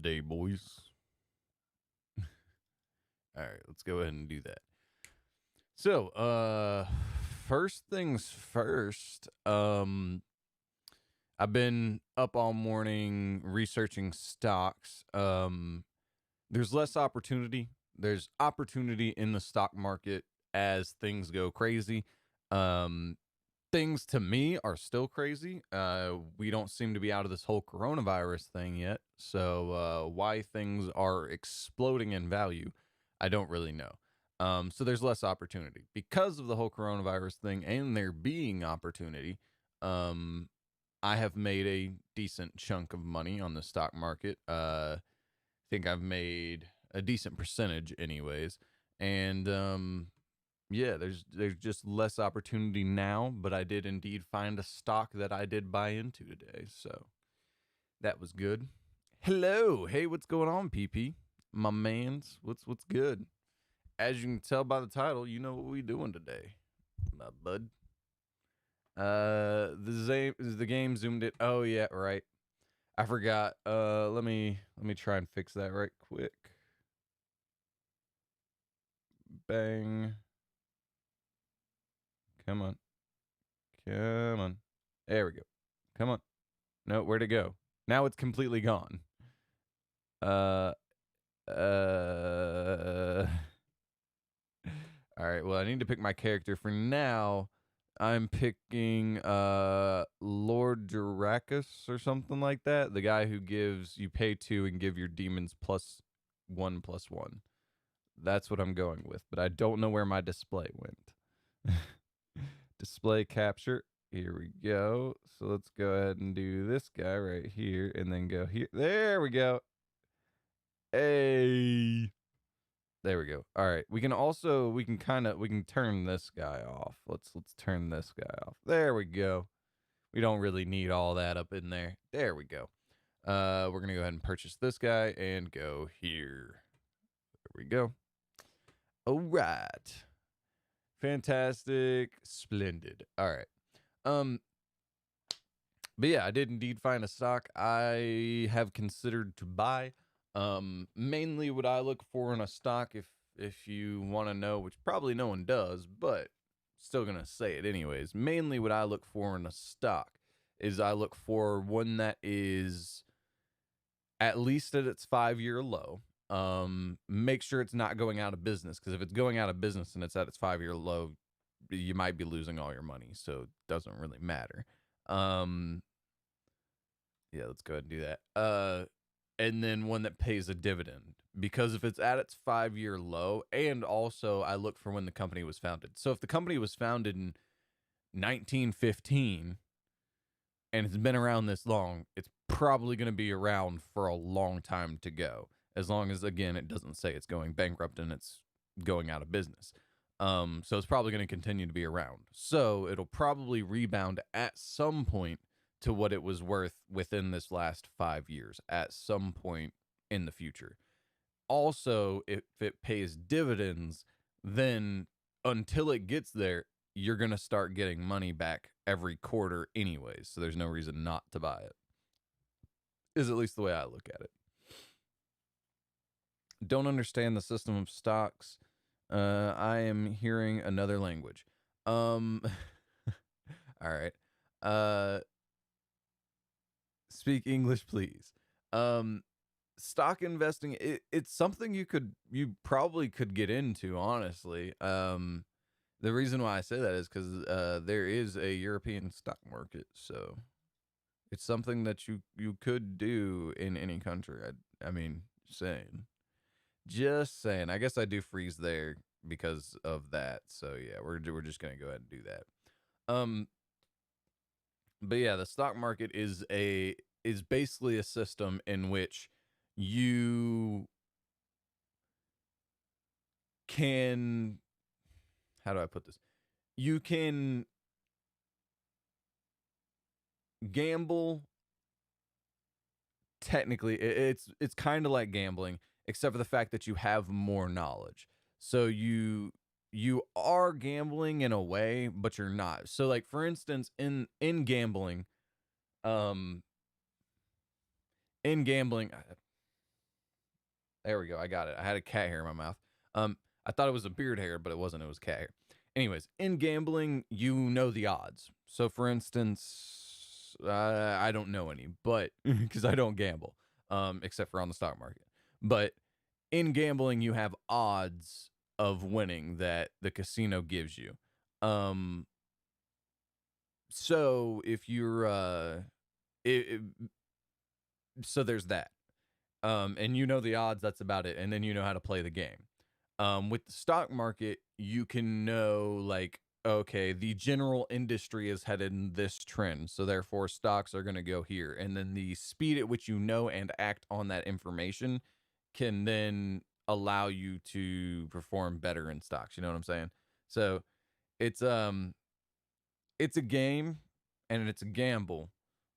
Day, boys. All right, let's go ahead and do that. So, first things first, I've been up all morning researching stocks. There's less opportunity. There's opportunity in the stock market as things go crazy. Um, Things to me are still crazy. We don't seem to be out of this whole coronavirus thing yet. So, why things are exploding in value, I don't really know. So there's less opportunity because of the whole coronavirus thing and there being opportunity. Um, I have made a decent chunk of money on the stock market. I think I've made a decent percentage anyways. And, yeah, there's just less opportunity now, but I did indeed find a stock that I did buy into today, so that was good. Hello, hey, what's going on, PP? My man's, what's good? As you can tell by the title, you know what we doing today, my bud. The game zoomed it. Oh yeah, right. I forgot. Let me try and fix that right quick. Bang. Come on. Come on. There we go. Come on. No, where'd it go? Now it's completely gone. Uh, uh. All right. Well, I need to pick my character for now. I'm picking Lord Duracus or something like that. The guy who gives you pay 2 and give your demons +1/+1. That's what I'm going with, but I don't know where my display went. Display capture. Here we go. So let's go ahead and do this guy right here and then go here. There we go. Hey. There we go. All right. We can turn this guy off. Let's turn this guy off. There we go. We don't really need all that up in there. There we go. We're going to go ahead and purchase this guy and go here. There we go. All right. Fantastic. Splendid. All right. But yeah, I did indeed find a stock I have considered to buy. Mainly what I look for in a stock, if you want to know, which probably no one does, but still gonna say it anyways. Mainly what I look for in a stock is I look for one that is at least at its 5-year low. Make sure it's not going out of business, because if it's going out of business and it's at its 5-year low, you might be losing all your money, so it doesn't really matter. Yeah, let's go ahead and do that. And then one that pays a dividend, because if it's at its 5-year low, and also I look for when the company was founded. So if the company was founded in 1915 and it's been around this long, it's probably going to be around for a long time to go, as long as, again, it doesn't say it's going bankrupt and it's going out of business. So it's probably going to continue to be around. So it'll probably rebound at some point to what it was worth within this last 5 years at some point in the future. Also, if it pays dividends, then until it gets there, you're going to start getting money back every quarter anyways. So there's no reason not to buy it. Is at least the way I look at it. Don't understand the system of stocks. I am hearing another language. All right. Speak English, please. Stock investing, it's something you probably could get into, honestly. The reason why I say that is because there is a European stock market, so it's something that you could do in any country. I mean, just saying. I guess I do freeze there because of that. So yeah, we're just gonna go ahead and do that. But yeah, the stock market is basically a system in which you can, how do I put this? You can gamble. Technically, it's kind of like gambling, except for the fact that you have more knowledge. So you are gambling in a way, but you're not. So like, for instance, in gambling, in gambling, There we go. I got it. I had a cat hair in my mouth. I thought it was a beard hair, but it wasn't. It was cat hair. Anyways, in gambling, you know the odds. So, for instance, I don't know any, but because I don't gamble, except for on the stock market. But in gambling, you have odds of winning that the casino gives you. So if you're, so there's that. And you know the odds, that's about it. And then you know how to play the game. With the stock market, you can know, like, okay, the general industry is headed in this trend, so therefore stocks are going to go here. And then the speed at which you know and act on that information can then allow you to perform better in stocks. You know what I'm saying? So it's a game and it's a gamble,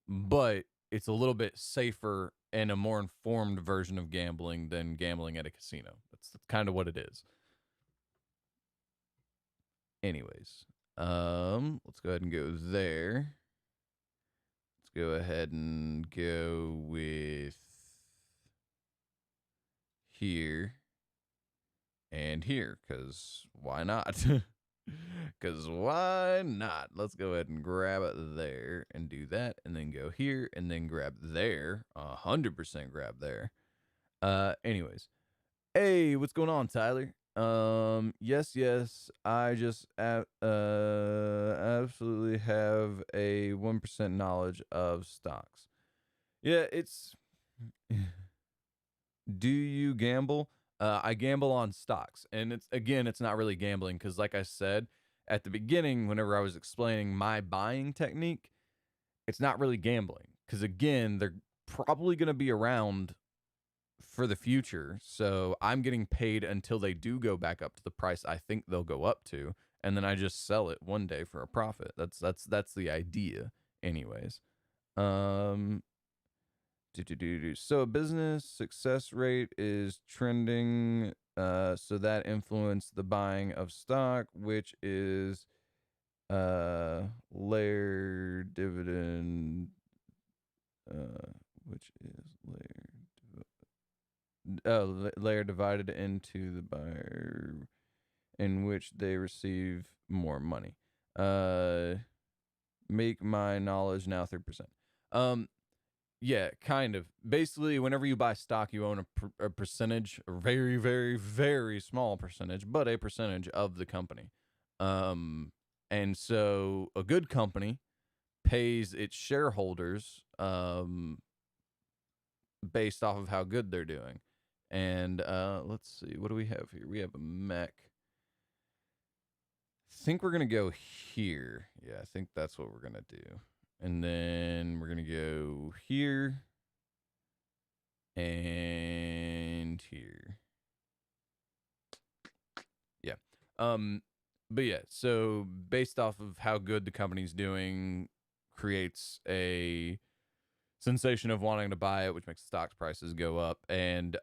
but it's a little bit safer and a more informed version of gambling than gambling at a casino. That's kind of what it is. Anyways, let's go ahead and go there. Let's go ahead and go with here and here, because why not? Because why not? Let's go ahead and grab it there and do that, and then go here and then grab there. 100% grab there. Anyways, hey, what's going on, Tyler? Yes, I just absolutely have a 1% knowledge of stocks. Yeah, it's. Do you gamble? I gamble on stocks, and it's not really gambling, because like I said at the beginning, whenever I was explaining my buying technique, it's not really gambling, because again, they're probably going to be around for the future, so I'm getting paid until they do go back up to the price I think they'll go up to, and then I just sell it one day for a profit. That's the idea, anyways. So a business success rate is trending, so that influenced the buying of stock, which is layer dividend, layer divided into the buyer, in which they receive more money. Make my knowledge now 3%. Yeah, kind of. Basically, whenever you buy stock, you own a percentage, a very, very, very small percentage, but a percentage of the company. And so a good company pays its shareholders based off of how good they're doing. And let's see, what do we have here? We have a mech. I think we're going to go here. Yeah, I think that's what we're going to do. And then we're going to go here and here. Yeah. But yeah, so based off of how good the company's doing creates a sensation of wanting to buy it, which makes the stock prices go up. And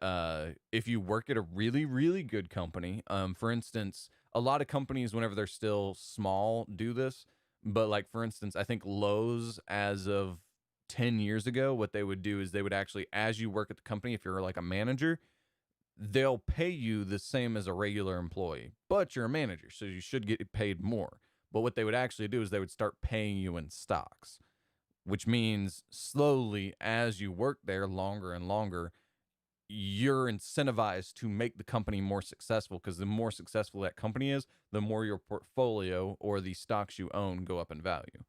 if you work at a really, really good company, for instance, a lot of companies, whenever they're still small, do this. But like, for instance, I think Lowe's, as of 10 years ago, what they would do is they would actually, as you work at the company, if you're like a manager, they'll pay you the same as a regular employee, but you're a manager, so you should get paid more. But what they would actually do is they would start paying you in stocks, which means slowly, as you work there longer and longer, you're incentivized to make the company more successful, because the more successful that company is, the more your portfolio or the stocks you own go up in value.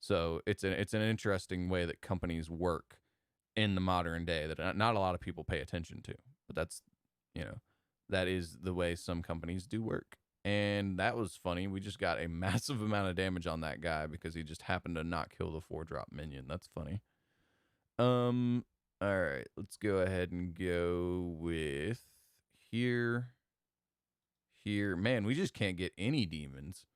So it's an interesting way that companies work in the modern day that not a lot of people pay attention to. But that's, that is the way some companies do work. And that was funny. We just got a massive amount of damage on that guy because he just happened to not kill the 4-drop minion. That's funny. All right, let's go ahead and go with here. Man, we just can't get any demons.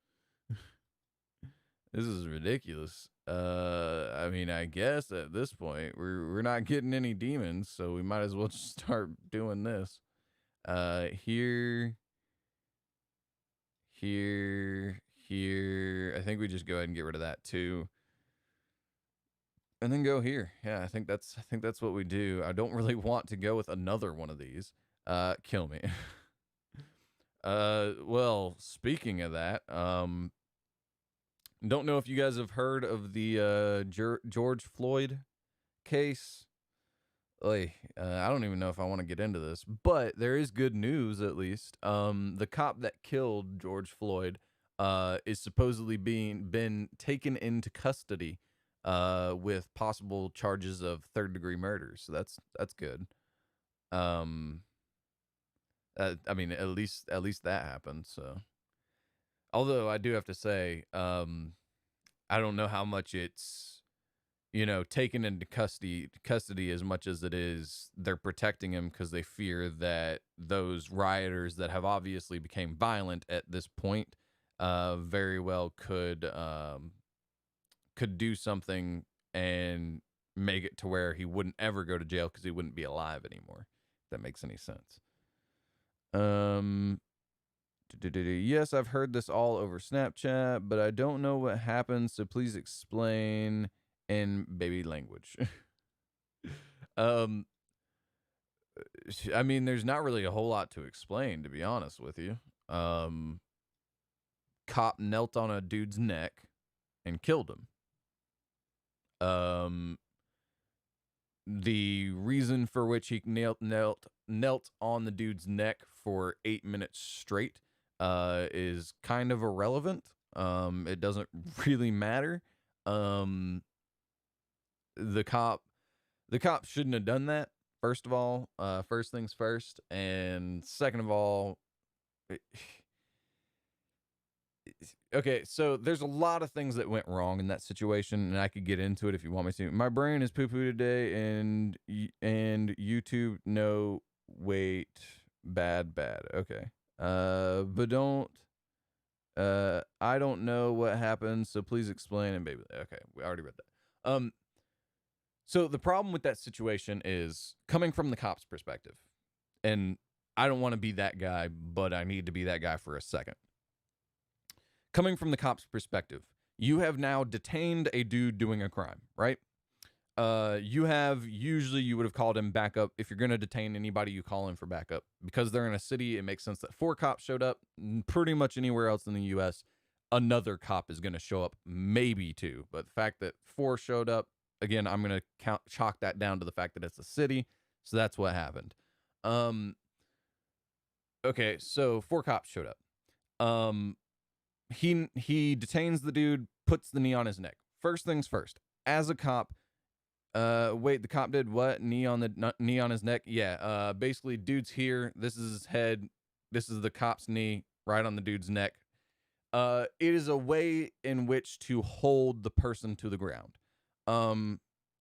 This is ridiculous. I mean, I guess at this point we're not getting any demons, so we might as well just start doing this. Here. I think we just go ahead and get rid of that too. And then go here. Yeah, I think that's what we do. I don't really want to go with another one of these. Kill me. Well, speaking of that, don't know if you guys have heard of the George Floyd case. I don't even know if I want to get into this, but there is good news at least. The cop that killed George Floyd is supposedly been taken into custody with possible charges of third-degree murder. So that's good. I mean, at least that happened. So, although I do have to say, I don't know how much it's, taken into custody as much as it is they're protecting him because they fear that those rioters that have obviously became violent at this point very well could do something and make it to where he wouldn't ever go to jail because he wouldn't be alive anymore. If that makes any sense. Yes, I've heard this all over Snapchat, but I don't know what happened, so please explain in baby language. I mean, there's not really a whole lot to explain, to be honest with you. Cop knelt on a dude's neck and killed him. The reason for which he knelt on the dude's neck for 8 minutes straight is kind of irrelevant. It doesn't really matter. The cop shouldn't have done that. First of all, first things first, and second of all, okay, so there's a lot of things that went wrong in that situation, and I could get into it if you want me to. My brain is poo-poo today, and YouTube, no, wait, bad. Okay. But don't, I don't know what happened, so please explain, and baby, okay, we already read that. So the problem with that situation is coming from the cop's perspective, and I don't want to be that guy, but I need to be that guy for a second. Coming from the cop's perspective, you have now detained a dude doing a crime, right? You would have called him backup. If you're going to detain anybody, you call in for backup. Because they're in a city, it makes sense that 4 cops showed up. Pretty much anywhere else in the U.S., another cop is going to show up, maybe 2. But the fact that 4 showed up, again, I'm going to chalk that down to the fact that it's a city. So that's what happened. Okay, so 4 cops showed up. He detains the dude, puts the knee on his neck. First things first, as a cop, wait, the cop did what? Knee on his neck? Yeah, basically, dude's here. This is his head. This is the cop's knee right on the dude's neck. It is a way in which to hold the person to the ground.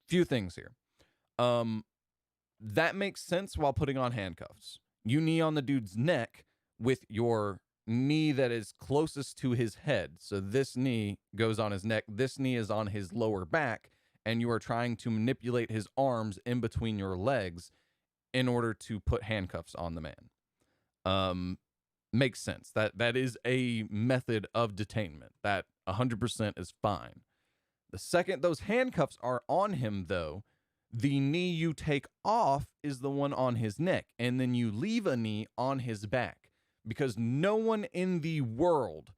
Few things here. That makes sense while putting on handcuffs. You knee on the dude's neck with your knee that is closest to his head. So this knee goes on his neck. This knee is on his lower back, and you are trying to manipulate his arms in between your legs in order to put handcuffs on the man. Makes sense. That is a method of detainment. That 100% is fine. The second those handcuffs are on him, though, the knee you take off is the one on his neck, and then you leave a knee on his back, because no one in the world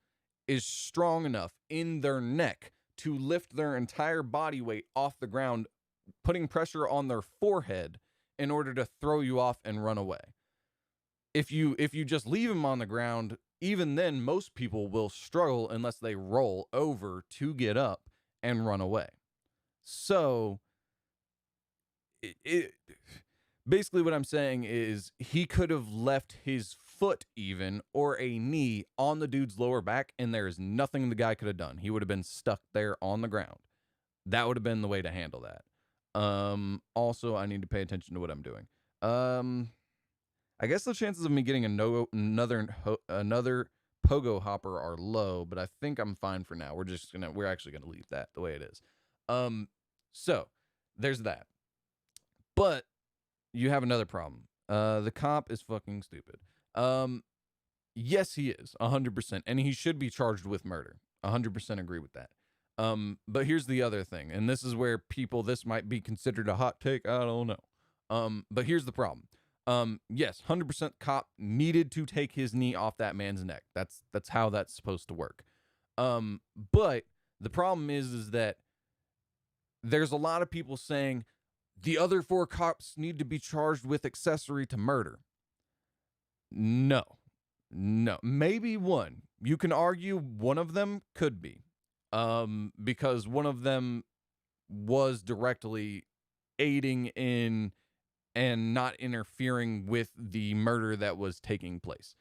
is strong enough in their neck to lift their entire body weight off the ground, putting pressure on their forehead in order to throw you off and run away. If you just leave him on the ground, even then, most people will struggle unless they roll over to get up and run away. So, basically what I'm saying is he could have left his foot even or a knee on the dude's lower back, and there is nothing the guy could have done. He would have been stuck there on the ground. That would have been the way to handle that. Also, I need to pay attention to what I'm doing. I guess the chances of me getting another pogo hopper are low, but I think I'm fine for now. We're actually gonna leave that the way it is. So there's that. But you have another problem. The cop is fucking stupid. Yes, he is 100%, and he should be charged with murder. 100% agree with that. But here's the other thing, and this is where this might be considered a hot take. I don't know. But here's the problem. Yes, 100% cop needed to take his knee off that man's neck. That's how that's supposed to work. But the problem is that there's a lot of people saying the other 4 cops need to be charged with accessory to murder. No. No. Maybe one. You can argue one of them could be. Because one of them was directly aiding in and not interfering with the murder that was taking place.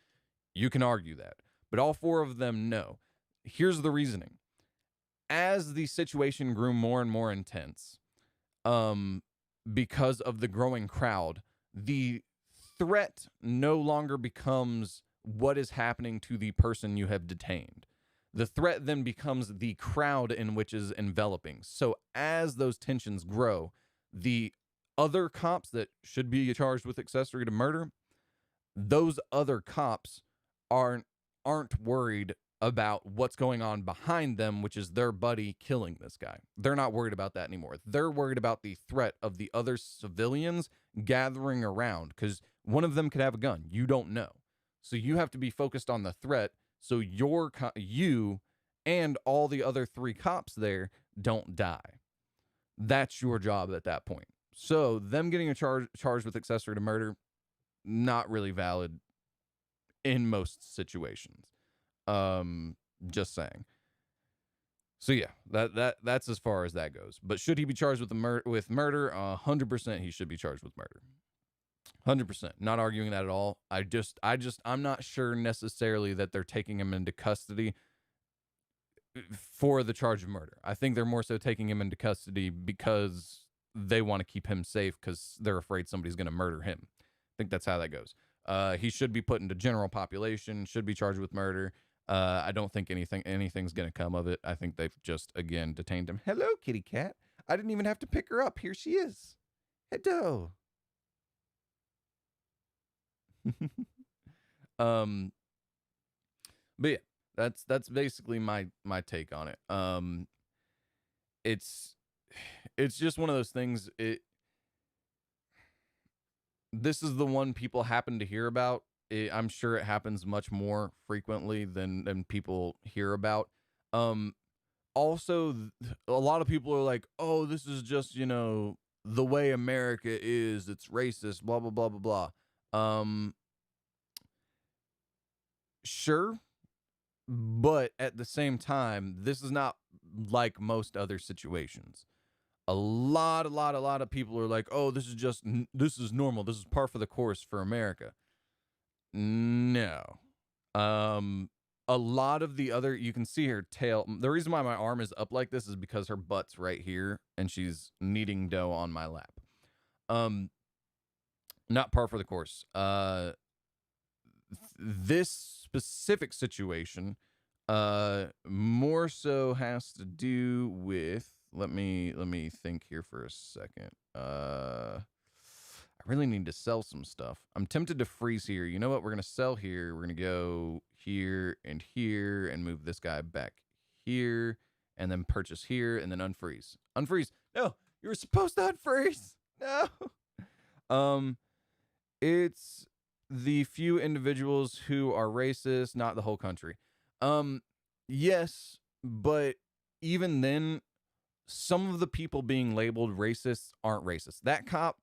You can argue that. But all 4 of them, no. Here's the reasoning. As the situation grew more and more intense, because of the growing crowd, the threat no longer becomes what is happening to the person you have detained. The threat then becomes the crowd in which is enveloping. So as those tensions grow, the other cops that should be charged with accessory to murder, those other cops aren't worried about what's going on behind them, which is their buddy killing this guy. They're not worried about that anymore. They're worried about the threat of the other civilians gathering around, because one of them could have a gun. You don't know. So you have to be focused on the threat, so you and all the other 3 cops there don't die. That's your job at that point. So them getting charged with accessory to murder, not really valid in most situations. Just saying. So yeah, that's as far as that goes. But should he be charged with murder? 100% he should be charged with murder. 100%. Not arguing that at all. I'm not sure necessarily that they're taking him into custody for the charge of murder. I think they're more so taking him into custody because they want to keep him safe because they're afraid somebody's going to murder him. I think that's how that goes. He should be put into general population, should be charged with murder. I don't think anything's going to come of it. I think they've just, again, detained him. Hello, kitty cat. I didn't even have to pick her up. Here she is. Hello. But yeah, that's basically my take on it. It's just one of those things. This is the one people happen to hear about. I'm sure it happens much more frequently than people hear about. Also, a lot of people are like, oh, this is just, the way America is. It's racist, blah, blah, blah, blah, blah. Sure. But at the same time, this is not like most other situations. A lot of people are like, oh, this is normal. This is par for the course for America. No. A lot of the other, you can see her tail. The reason why my arm is up like this is because her butt's right here and she's kneading dough on my lap. Not par for the course. This specific situation, more so has to do with, let me think here for a second. I really need to sell some stuff. I'm tempted to freeze here. You know what? We're going to sell here. We're going to go here and move this guy back here and then purchase here and then unfreeze. Unfreeze. No, you were supposed to unfreeze. No. It's the few individuals who are racist, not the whole country. Yes, but even then, some of the people being labeled racists aren't racist. That cop,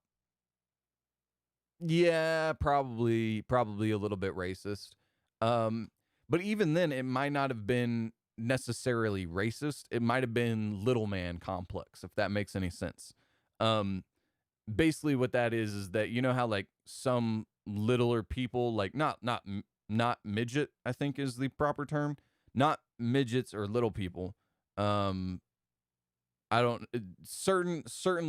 yeah, probably a little bit racist. But even then, it might not have been necessarily racist. It might have been little man complex, if that makes any sense. Basically what that is that, you know how like some littler people, like not midget, I think is the proper term, not midgets or little people. Certain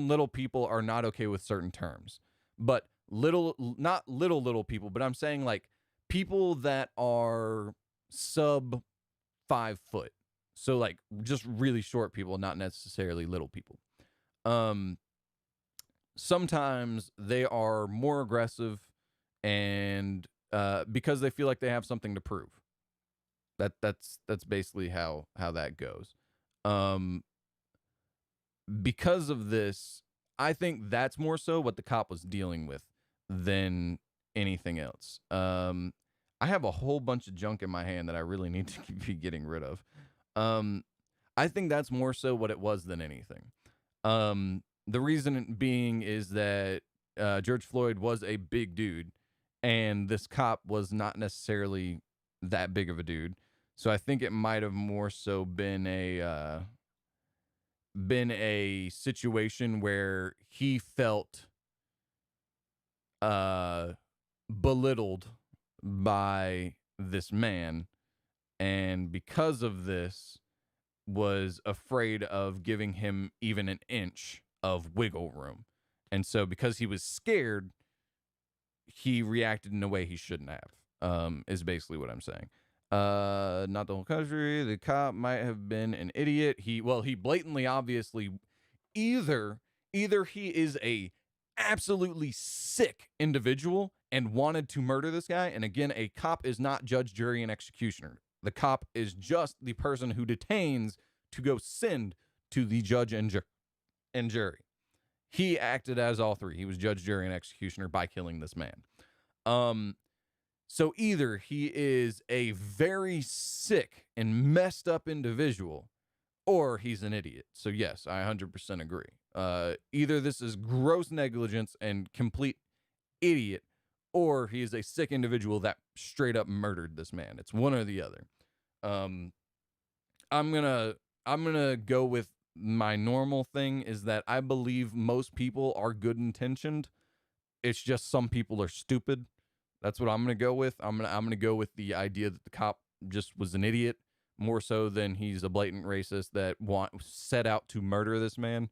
little people are not okay with certain terms, but not little people, but I'm saying like people that are sub 5 foot. So like just really short people, not necessarily little people. Sometimes they are more aggressive and because they feel like they have something to prove. That's basically how that goes. Because of this, I think that's more so what the cop was dealing with. than anything else. I have a whole bunch of junk in my hand that I really need to be getting rid of. I think that's more so what it was than anything. The reason being is that George Floyd was a big dude, and this cop was not necessarily that big of a dude. So I think it might have more so been a situation where he felt belittled by this man, and because of this was afraid of giving him even an inch of wiggle room. And so because he was scared, he reacted in a way he shouldn't have, is basically what I'm saying. Not the whole country. The cop might have been an idiot. He blatantly, obviously, either he is a absolutely sick individual and wanted to murder this guy. And again, a cop is not judge, jury, and executioner. The cop is just the person who detains to go send to the judge and jury. He acted as all three. He was judge, jury, and executioner by killing this man. So either he is a very sick and messed up individual, or he's an idiot. So yes, I 100% agree. Either this is gross negligence and complete idiot, or he is a sick individual that straight up murdered this man. It's one or the other. I'm gonna go with my normal thing is that I believe most people are good intentioned. It's just some people are stupid. That's what I'm gonna go with. I'm gonna go with the idea that the cop just was an idiot more so than he's a blatant racist that set out to murder this man.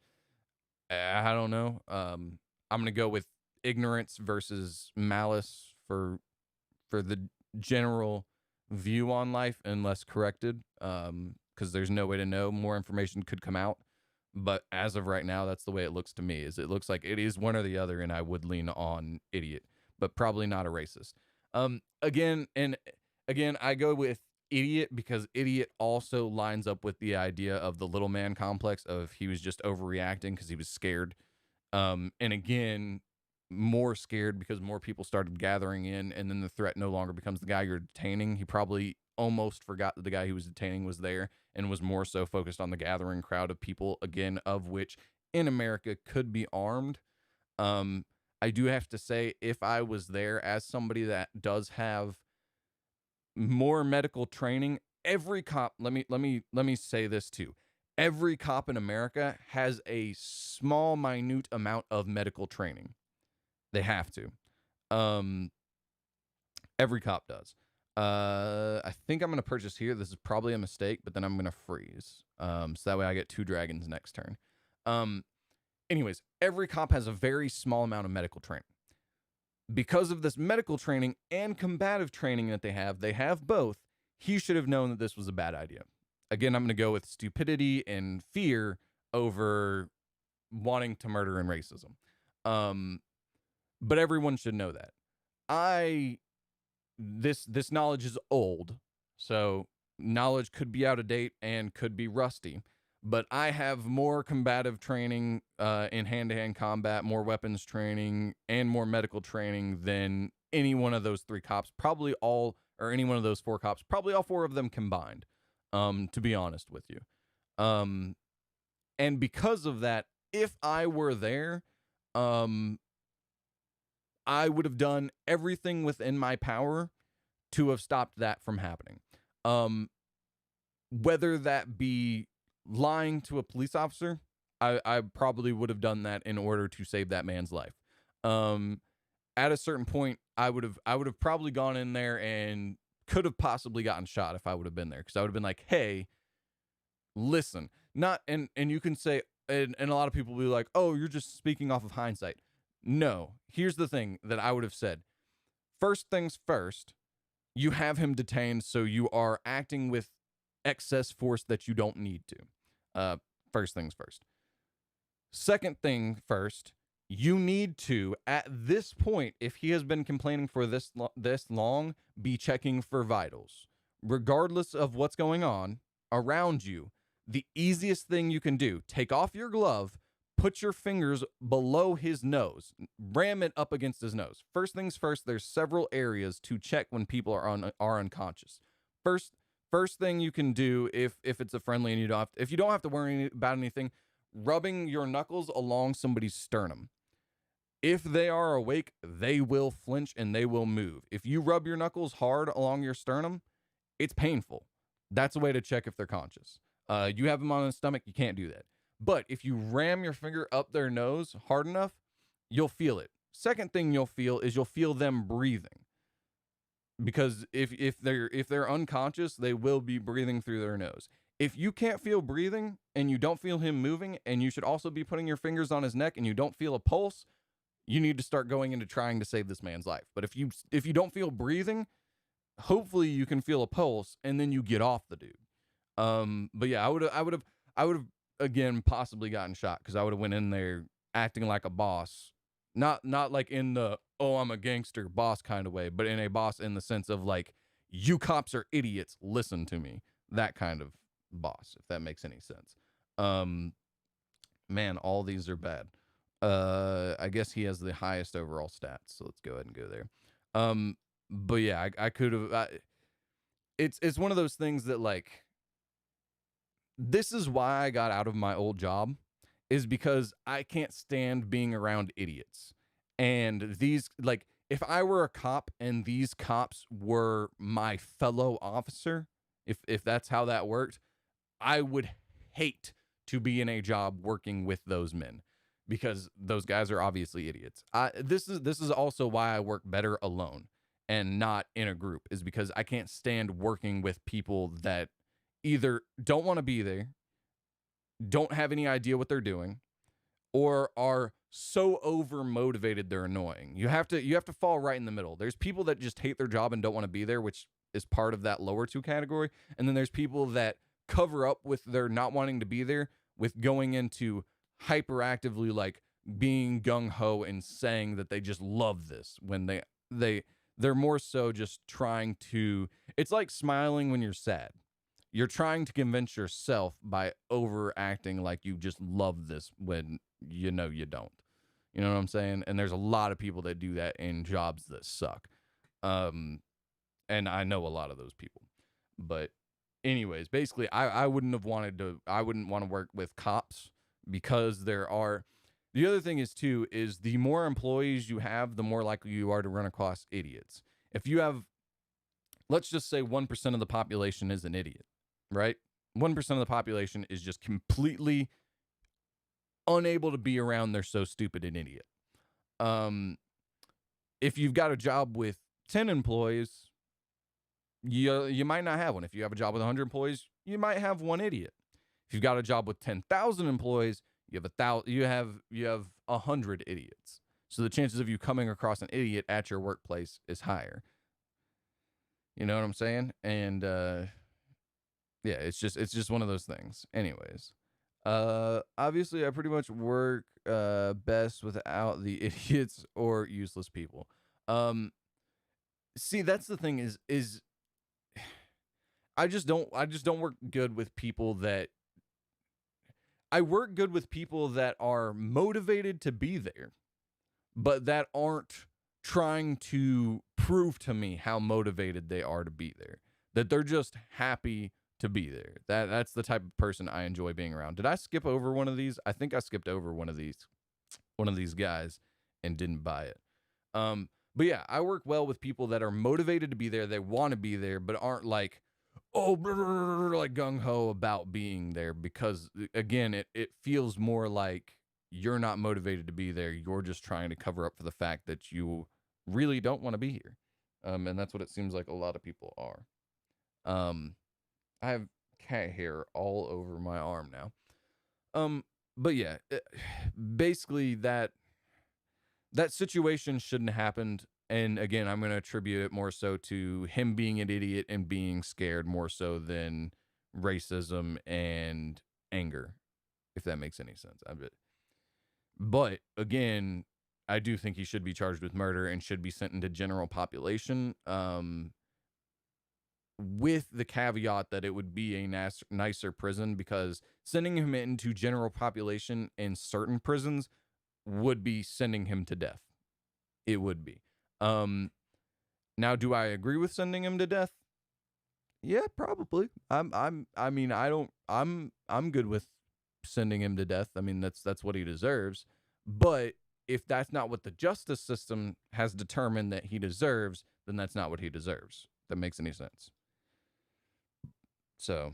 I don't know. I'm gonna go with ignorance versus malice for the general view on life unless corrected, because there's no way to know. More information could come out, but as of right now, that's the way it looks to me. Is it looks like it is one or the other, and I would lean on idiot, but probably not a racist. Again, I go with idiot because idiot also lines up with the idea of the little man complex of he was just overreacting because he was scared. And again, more scared because more people started gathering in, and then the threat no longer becomes the guy you're detaining. He probably almost forgot that the guy he was detaining was there and was more so focused on the gathering crowd of people, again, of which in America could be armed. I do have to say, if I was there as somebody that does have more medical training, every cop, let me say this too. Every cop in America has a small, minute amount of medical training. They have to. Every cop does. I think I'm going to purchase here. This is probably a mistake, but then I'm going to freeze. So that way I get 2 dragons next turn. Anyways, every cop has a very small amount of medical training. Because of this medical training and combative training that they have both. He should have known that this was a bad idea. Again, I'm going to go with stupidity and fear over wanting to murder and racism. But everyone should know that. This knowledge is old, so knowledge could be out of date and could be rusty. But I have more combative training in hand-to-hand combat, more weapons training, and more medical training than any one of those 3 cops. Probably all, or any one of those 4 cops. Probably all 4 of them combined. To be honest with you. And because of that, if I were there, I would have done everything within my power to have stopped that from happening. Whether that be lying to a police officer, I probably would have done that in order to save that man's life. At a certain point, I would have probably gone in there and could have possibly gotten shot if I would have been there, because I would have been like, hey, listen, not, and you can say, and a lot of people will be like, oh, you're just speaking off of hindsight. No, here's the thing that I would have said. First things first, you have him detained, so you are acting with excess force that you don't need to. First things first. Second thing first, you need to, at this point, if he has been complaining for this long, be checking for vitals. Regardless of what's going on around you, the easiest thing you can do, take off your glove, put your fingers below his nose, ram it up against his nose. First things first, there's several areas to check when people are unconscious. First thing you can do if it's a friendly and if you don't have to worry about anything, rubbing your knuckles along somebody's sternum. If they are awake, they will flinch and they will move. If you rub your knuckles hard along your sternum, it's painful. That's a way to check if they're conscious. You have them on the stomach, you can't do that. But if you ram your finger up their nose hard enough, you'll feel it. Second thing you'll feel is you'll feel them breathing. Because if they're unconscious, they will be breathing through their nose. If you can't feel breathing and you don't feel him moving, and you should also be putting your fingers on his neck and you don't feel a pulse, you need to start going into trying to save this man's life. But if you don't feel breathing, hopefully you can feel a pulse and then you get off the dude. But yeah, I would have again possibly gotten shot because I would have went in there acting like a boss, not like in the I'm a gangster boss kind of way, but in a boss in the sense of like, you cops are idiots, listen to me, that kind of boss, if that makes any sense. Man, all these are bad. I guess he has the highest overall stats, so let's go ahead and go there. But yeah, I could have. It's one of those things that, like, this is why I got out of my old job, is because I can't stand being around idiots. And these, like, if I were a cop and these cops were my fellow officer, if that's how that worked, I would hate to be in a job working with those men, because those guys are obviously idiots. This is also why I work better alone and not in a group, is because I can't stand working with people that either don't want to be there, don't have any idea what they're doing, or are so over motivated they're annoying. You have to fall right in the middle. There's people that just hate their job and don't want to be there, which is part of that lower two category. And then there's people that cover up with their not wanting to be there with going into hyperactively, like, being gung-ho and saying that they just love this, when they're more so just trying to, it's like smiling when you're sad. You're trying to convince yourself by overacting like you just love this when you know you don't. You know what I'm saying? And there's a lot of people that do that in jobs that suck. And I know a lot of those people. But anyways, basically, I wouldn't want to work with cops, because the other thing is too, is the more employees you have, the more likely you are to run across idiots. If you have, let's just say 1% of the population is an idiot, right? 1% of the population is just completely unable to be around. They're so stupid and idiot. If you've got a job with 10 employees, you might not have one. If you have a job with 100 employees, you might have one idiot. If you've got a job with 10,000 employees, you have 100 idiots. So the chances of you coming across an idiot at your workplace is higher. You know what I'm saying? And yeah, it's just one of those things. Anyways, obviously I pretty much work best without the idiots or useless people. See, that's the thing is I just don't work good with people that, I work good with people that are motivated to be there, but that aren't trying to prove to me how motivated they are to be there. That they're just happy to be there. That's the type of person I enjoy being around. Did I skip over one of these? I think I skipped over one of these guys and didn't buy it. But yeah, I work well with people that are motivated to be there. They want to be there, but aren't like, like gung-ho about being there, because again, it feels more like you're not motivated to be there. You're just trying to cover up for the fact that you really don't want to be here. And that's what it seems like a lot of people are. I have cat hair all over my arm now. But yeah, basically that situation shouldn't have happened. And again, I'm going to attribute it more so to him being an idiot and being scared, more so than racism and anger, if that makes any sense. But again, I do think he should be charged with murder and should be sent into general population. with the caveat that it would be a nicer prison, because sending him into general population in certain prisons would be sending him to death. It would be. Now, do I agree with sending him to death? Yeah, probably. I mean, I'm good with sending him to death. I mean, that's what he deserves. But if that's not what the justice system has determined that he deserves, then that's not what he deserves. If that makes any sense. So,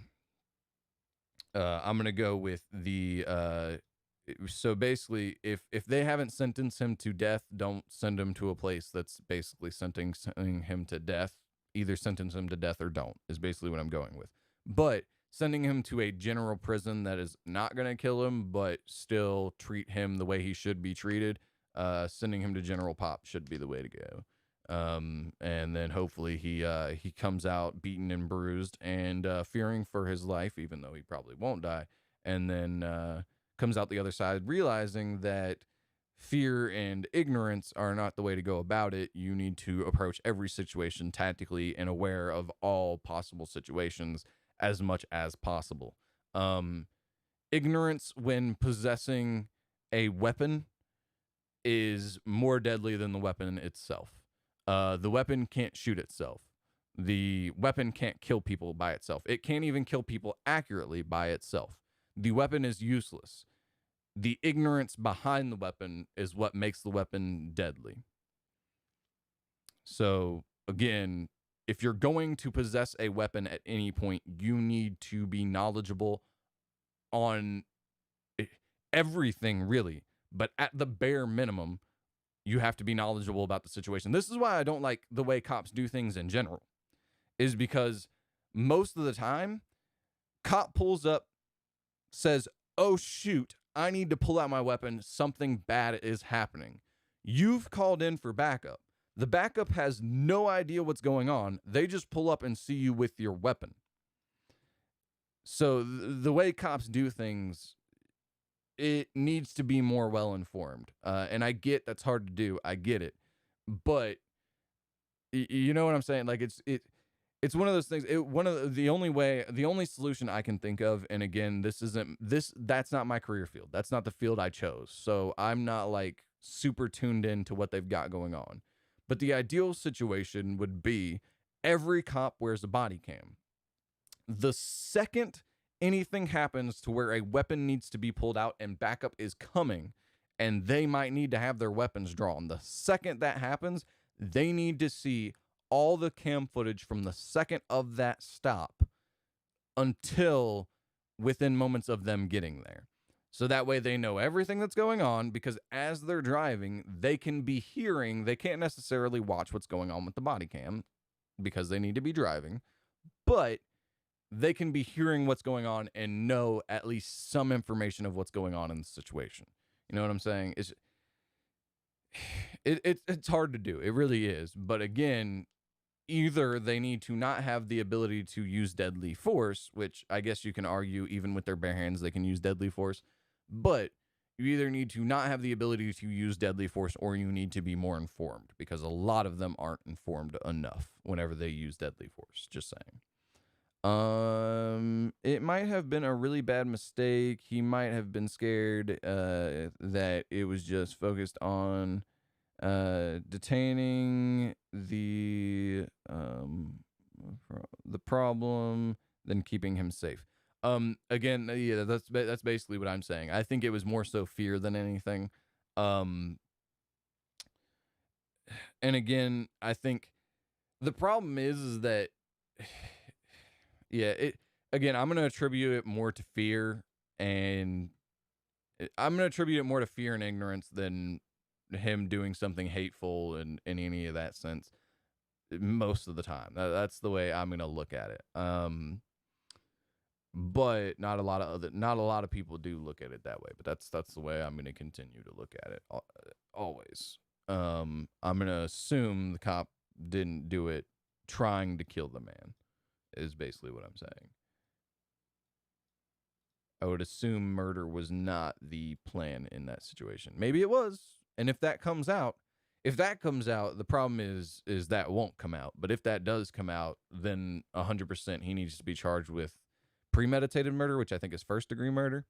I'm gonna go with the. So basically, if they haven't sentenced him to death, don't send him to a place that's basically sentencing him to death. Either sentence him to death or don't, is basically what I'm going with. But sending him to a general prison that is not going to kill him, but still treat him the way he should be treated, sending him to general pop should be the way to go. And then hopefully he comes out beaten and bruised and fearing for his life, even though he probably won't die. And then comes out the other side realizing that fear and ignorance are not the way to go about it. You need to approach every situation tactically and aware of all possible situations as much as possible. Ignorance when possessing a weapon is more deadly than the weapon itself. The weapon can't shoot itself. The weapon can't kill people by itself. It can't even kill people accurately by itself. The weapon is useless. The ignorance behind the weapon is what makes the weapon deadly. So, again, if you're going to possess a weapon at any point, you need to be knowledgeable on everything, really. But at the bare minimum, you have to be knowledgeable about the situation. This is why I don't like the way cops do things in general, is because most of the time, cop pulls up, says, oh, shoot, I need to pull out my weapon. Something bad is happening. You've called in for backup. The backup has no idea what's going on. They just pull up and see you with your weapon. So the way cops do things, it needs to be more well-informed. And I get that's hard to do. I get it. But you know what I'm saying? Like, it's one of those things. The only solution I can think of, and again, that's not my career field. That's not the field I chose. So I'm not like super tuned in to what they've got going on. But the ideal situation would be every cop wears a body cam. The second anything happens to where a weapon needs to be pulled out and backup is coming, and they might need to have their weapons drawn, the second that happens, they need to see all the cam footage from the second of that stop until within moments of them getting there. So that way they know everything that's going on, because as they're driving, they can be hearing, they can't necessarily watch what's going on with the body cam because they need to be driving, but they can be hearing what's going on and know at least some information of what's going on in the situation. You know what I'm saying? It's hard to do. It really is. But again, either they need to not have the ability to use deadly force, which I guess you can argue even with their bare hands they can use deadly force, but you either need to not have the ability to use deadly force or you need to be more informed, because a lot of them aren't informed enough whenever they use deadly force. Just saying. It might have been a really bad mistake. He might have been scared that it was just focused on detaining the problem than keeping him safe. Again, yeah, that's basically what I'm saying. I think it was more so fear than anything. And again, I think the problem is that yeah, again, I'm going to attribute it more to fear, and I'm going to attribute it more to fear and ignorance than him doing something hateful in any of that sense most of the time. That's the way I'm going to look at it. But not a lot of people do look at it that way, but that's the way I'm going to continue to look at it always. I'm going to assume the cop didn't do it trying to kill the man, is basically what I'm saying. I would assume murder was not the plan in that situation. Maybe it was. And if that comes out, If that comes out, the problem is that won't come out. But if that does come out, then 100% he needs to be charged with premeditated murder, which I think is first degree murder.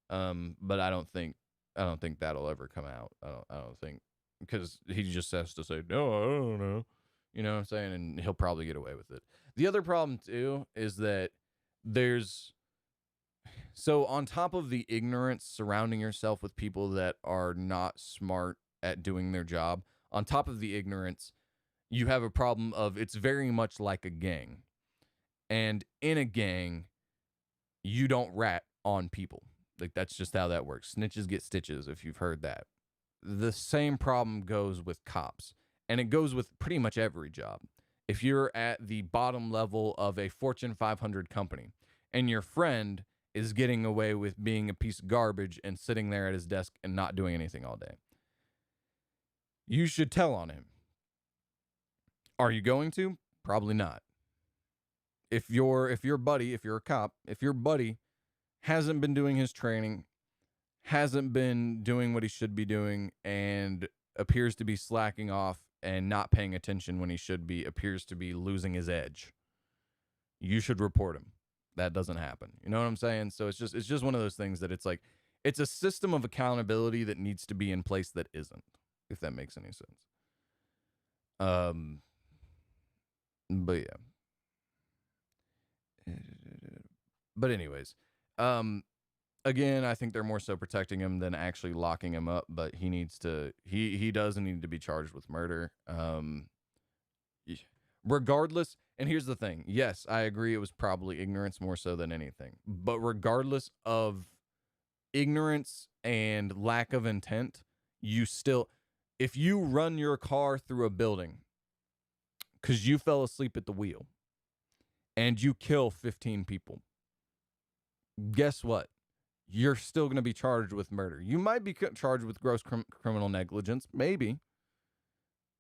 But I don't think that'll ever come out. I don't think, because he just has to say, no, I don't know. You know what I'm saying? And he'll probably get away with it. The other problem too is that so on top of the ignorance surrounding yourself with people that are not smart at doing their job, on top of the ignorance, you have a problem of, it's very much like a gang. And in a gang, you don't rat on people. Like, that's just how that works. Snitches get stitches, if you've heard that. The same problem goes with cops. And it goes with pretty much every job. If you're at the bottom level of a Fortune 500 company and your friend is getting away with being a piece of garbage and sitting there at his desk and not doing anything all day, you should tell on him. Are you going to? Probably not. If your buddy, if you're a cop, if your buddy hasn't been doing his training, hasn't been doing what he should be doing, and appears to be slacking off and not paying attention when he should be, appears to be losing his edge, you should report him. That doesn't happen. You know what I'm saying? So it's just one of those things that it's like, it's a system of accountability that needs to be in place that isn't, if that makes any sense. But yeah. But anyways, again, I think they're more so protecting him than actually locking him up, but he needs to, he does need to be charged with murder. Regardless, and here's the thing. Yes, I agree, it was probably ignorance more so than anything. But regardless of ignorance and lack of intent, you still, if you run your car through a building because you fell asleep at the wheel and you kill 15 people, guess what? You're still going to be charged with murder. You might be charged with gross criminal negligence, maybe,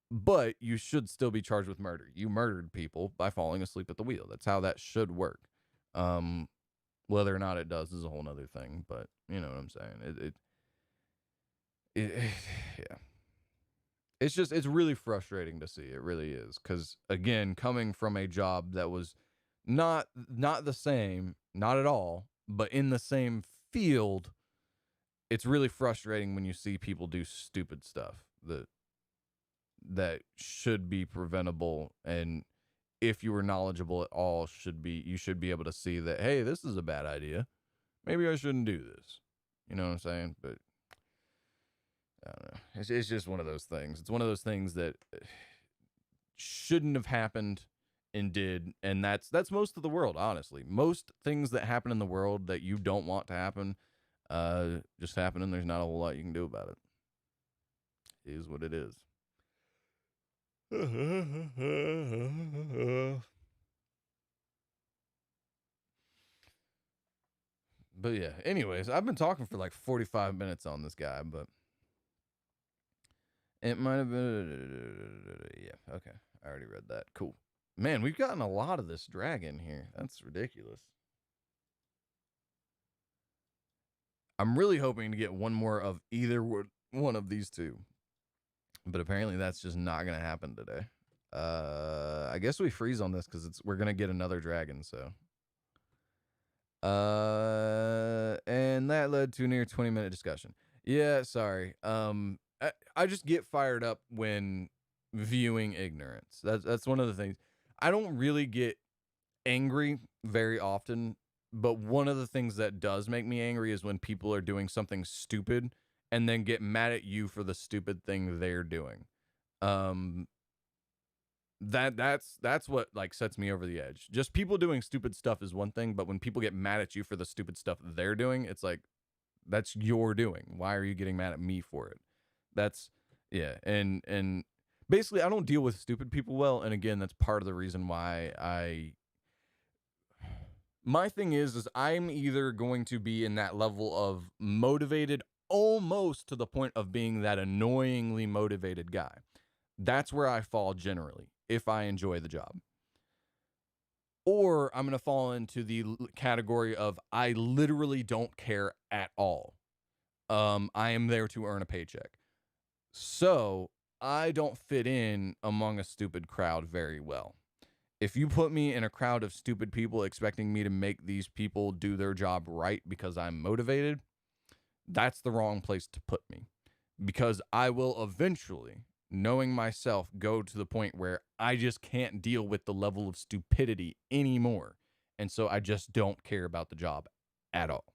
but you should still be charged with murder. You murdered people by falling asleep at the wheel. That's how that should work. Whether or not it does is a whole nother thing, but you know what I'm saying. Yeah. It's really frustrating to see. It really is. Because again, coming from a job that was not the same, not at all, but in the same field, it's really frustrating when you see people do stupid stuff that should be preventable. And if you were knowledgeable at all, you should be able to see that, hey, this is a bad idea. Maybe I shouldn't do this. You know what I'm saying? But I don't know. It's just one of those things. It's one of those things that shouldn't have happened and did, and that's most of the world, honestly. Most things that happen in the world that you don't want to happen just happen, and there's not a whole lot you can do about it. It is what it is. But yeah, anyways, I've been talking for like 45 minutes on this guy, but it might have been, yeah, okay. I already read that. Cool. Man, we've gotten a lot of this dragon here. That's ridiculous. I'm really hoping to get one more of either one of these two. But apparently that's just not going to happen today. I guess we freeze on this because we're going to get another dragon, so. And that led to a near 20-minute discussion. Yeah, sorry. I just get fired up when viewing ignorance. That's one of the things. I don't really get angry very often, but one of the things that does make me angry is when people are doing something stupid and then get mad at you for the stupid thing they're doing. That's what like sets me over the edge. Just people doing stupid stuff is one thing, but when people get mad at you for the stupid stuff they're doing, it's like, that's your doing. Why are you getting mad at me for it? That's, yeah. And basically I don't deal with stupid people well. And again, that's part of the reason why my thing is I'm either going to be in that level of motivated almost to the point of being that annoyingly motivated guy. That's where I fall generally, if I enjoy the job. Or I'm going to fall into the category of I literally don't care at all. I am there to earn a paycheck. So I don't fit in among a stupid crowd very well. If you put me in a crowd of stupid people expecting me to make these people do their job right because I'm motivated, that's the wrong place to put me. Because I will eventually, knowing myself, go to the point where I just can't deal with the level of stupidity anymore. And so I just don't care about the job at all.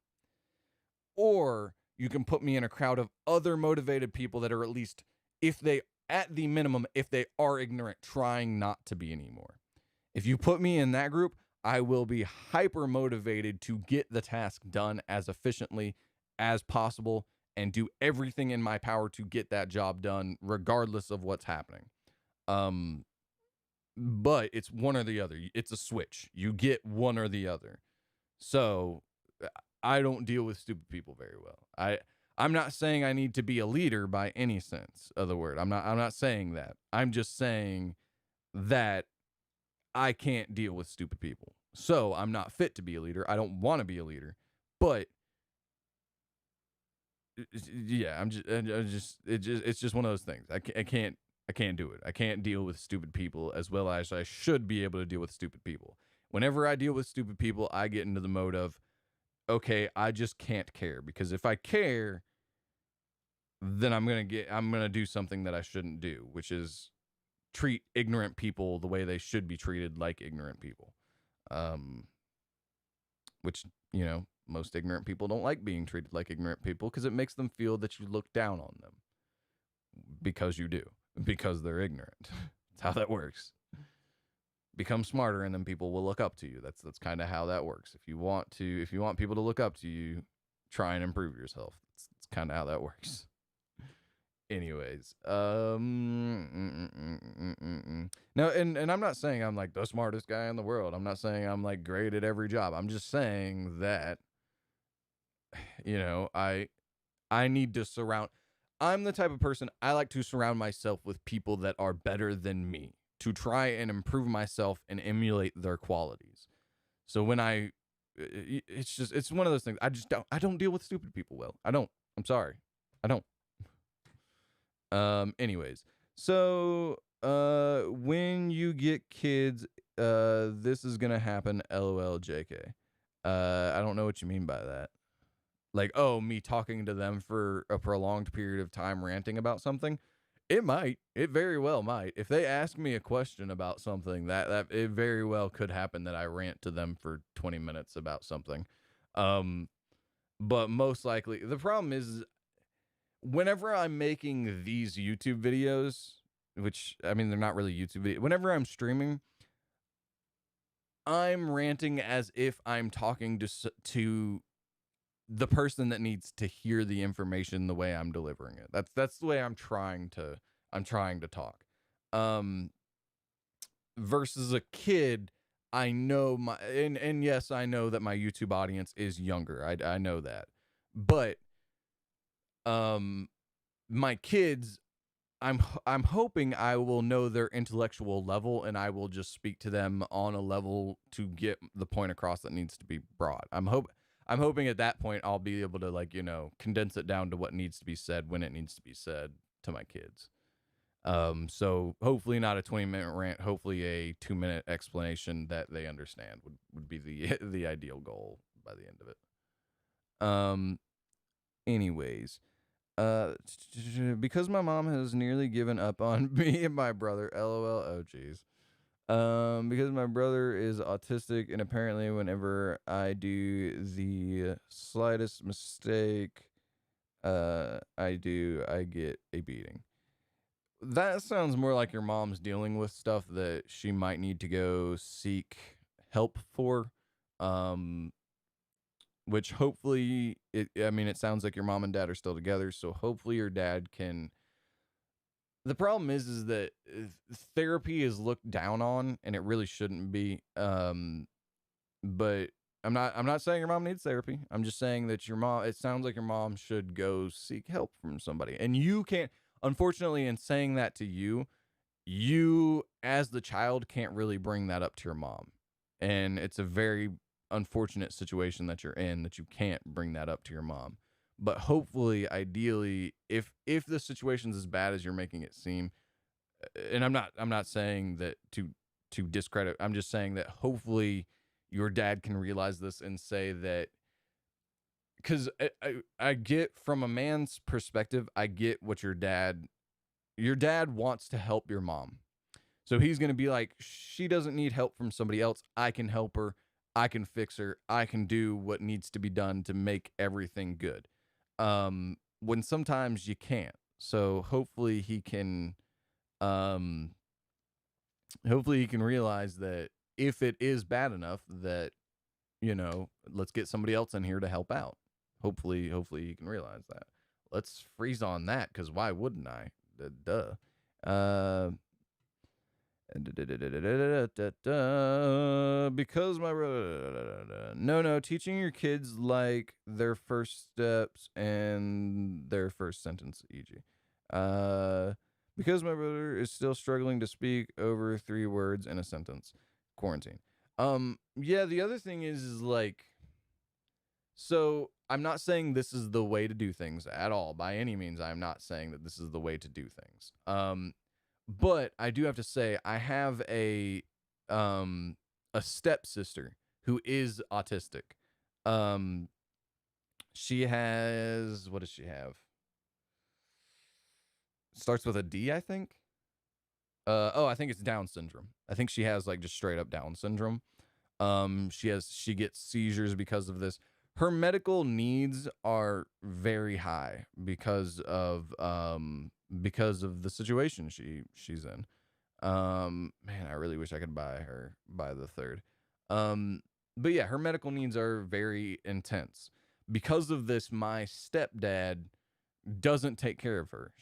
Or you can put me in a crowd of other motivated people that are at least, if they, at the minimum, if they are ignorant, trying not to be anymore. If you put me in that group, I will be hyper motivated to get the task done as efficiently as possible and do everything in my power to get that job done, regardless of what's happening. But it's one or the other. It's a switch. You get one or the other. So I don't deal with stupid people very well. I'm not saying I need to be a leader by any sense of the word. I'm not saying that. I'm just saying that I can't deal with stupid people. So I'm not fit to be a leader. I don't want to be a leader. But yeah, it's just one of those things. I can't do it. I can't deal with stupid people as well as I should be able to deal with stupid people. Whenever I deal with stupid people, I get into the mode of, okay, I just can't care, because if I care, then I'm going to do something that I shouldn't do, which is treat ignorant people the way they should be treated, like ignorant people. Which, most ignorant people don't like being treated like ignorant people because it makes them feel that you look down on them. Because you do. Because they're ignorant. That's how that works. Become smarter and then people will look up to you. That's kind of how that works. If you want people to look up to you, try and improve yourself. That's kind of how that works. Anyways, now, and I'm not saying I'm like the smartest guy in the world. I'm not saying I'm like great at every job. I'm just saying that, I need to I'm the type of person, I like to surround myself with people that are better than me to try and improve myself and emulate their qualities. So when it's one of those things. I don't deal with stupid people well. I don't. I'm sorry. I don't. Anyways, so when you get kids, this is gonna happen, LOL JK. I don't know what you mean by that. Like, oh, me talking to them for a prolonged period of time ranting about something. It might. It very well might. If they ask me a question about something, that it very well could happen that I rant to them for 20 minutes about something. But most likely, the problem is, whenever I'm making these YouTube videos, which, I mean, they're not really YouTube videos. Whenever I'm streaming, I'm ranting as if I'm talking to the person that needs to hear the information the way I'm delivering it. That's the way I'm trying to talk. Versus a kid, I know and yes, I know that my YouTube audience is younger. I know that. But my kids, I'm hoping I will know their intellectual level and I will just speak to them on a level to get the point across that needs to be brought. I'm hoping at that point I'll be able to condense it down to what needs to be said when it needs to be said to my kids. So hopefully not a 20-minute rant, hopefully a 2-minute explanation that they understand would be the ideal goal by the end of it. Anyways, because my mom has nearly given up on me and my brother, LOL, oh geez. Because my brother is autistic, and apparently whenever I do the slightest mistake, I get a beating. That sounds more like your mom's dealing with stuff that she might need to go seek help for. Which hopefully, it sounds like your mom and dad are still together, so hopefully your dad can. The problem is that therapy is looked down on, and it really shouldn't be. But I'm not saying your mom needs therapy. I'm just saying that it sounds like your mom should go seek help from somebody. And you can't, unfortunately, in saying that to you as the child can't really bring that up to your mom. And it's a very unfortunate situation that you're in, that you can't bring that up to your mom. But hopefully, ideally, if the situation's as bad as you're making it seem, and I'm not saying that to discredit. I'm just saying that hopefully your dad can realize this and say that, because I get from a man's perspective, I get what your dad wants to help your mom. So he's going to be like, she doesn't need help from somebody else. I can help her. I can fix her. I can do what needs to be done to make everything good. When sometimes you can't. So um, hopefully he can realize that if it is bad enough that, let's get somebody else in here to help out. Hopefully he can realize that. Let's freeze on that, because why wouldn't I? Duh. Uh, because my no, teaching your kids like their first steps and their first sentence, e.g. Because my brother is still struggling to speak over 3 words in a sentence. Quarantine. Yeah, the other thing is like, so I'm not saying this is the way to do things at all. By any means, I'm not saying that this is the way to do things. But I do have to say I have a stepsister who is autistic. Um she has, what does she have? Starts with a D, I think. I think it's Down syndrome. I think she has like just straight up Down syndrome. She gets seizures because of this. Her medical needs are very high because of the situation she's in. Man, I really wish I could buy her by the third. But yeah, her medical needs are very intense. Because of this, my stepdad doesn't take care of her.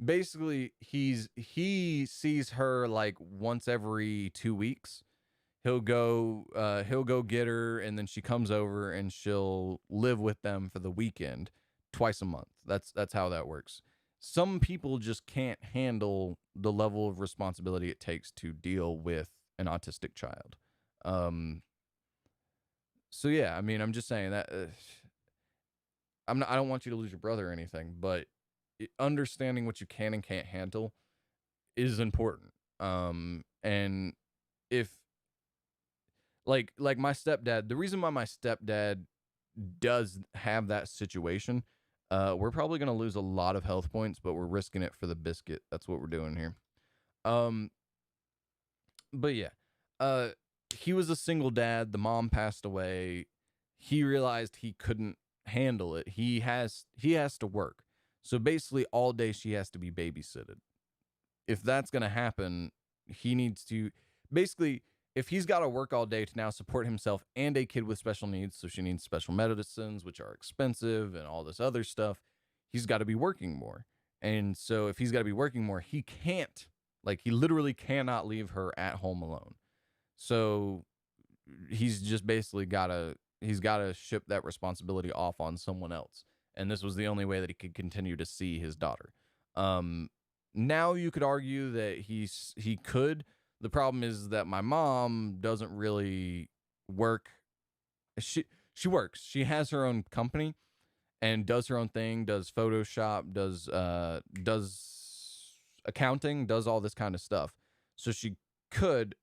Basically he sees her like once every 2 weeks. He'll go get her, and then she comes over and she'll live with them for the weekend twice a month. That's how that works. Some people just can't handle the level of responsibility it takes to deal with an autistic child. Um so yeah, I mean, I'm just saying that I don't want you to lose your brother or anything, but understanding what you can and can't handle is important. And if like my stepdad, the reason why my stepdad does have that situation, we're probably going to lose a lot of health points, but we're risking it for the biscuit. That's what we're doing here. Um, but yeah, uh, he was a single dad. The mom passed away. He realized he couldn't handle it. He has to work. So basically, all day she has to be babysitted. If that's going to happen, he needs to basically, if he's got to work all day to now support himself and a kid with special needs, so she needs special medicines, which are expensive and all this other stuff, he's got to be working more. And so if he's got to be working more, he can't, like, he literally cannot leave her at home alone. So he's just basically he's got to ship that responsibility off on someone else. And this was the only way that he could continue to see his daughter. Now you could argue that he could. The problem is that my mom doesn't really work. She works. She has her own company and does her own thing, does Photoshop, does accounting, does all this kind of stuff. So she could,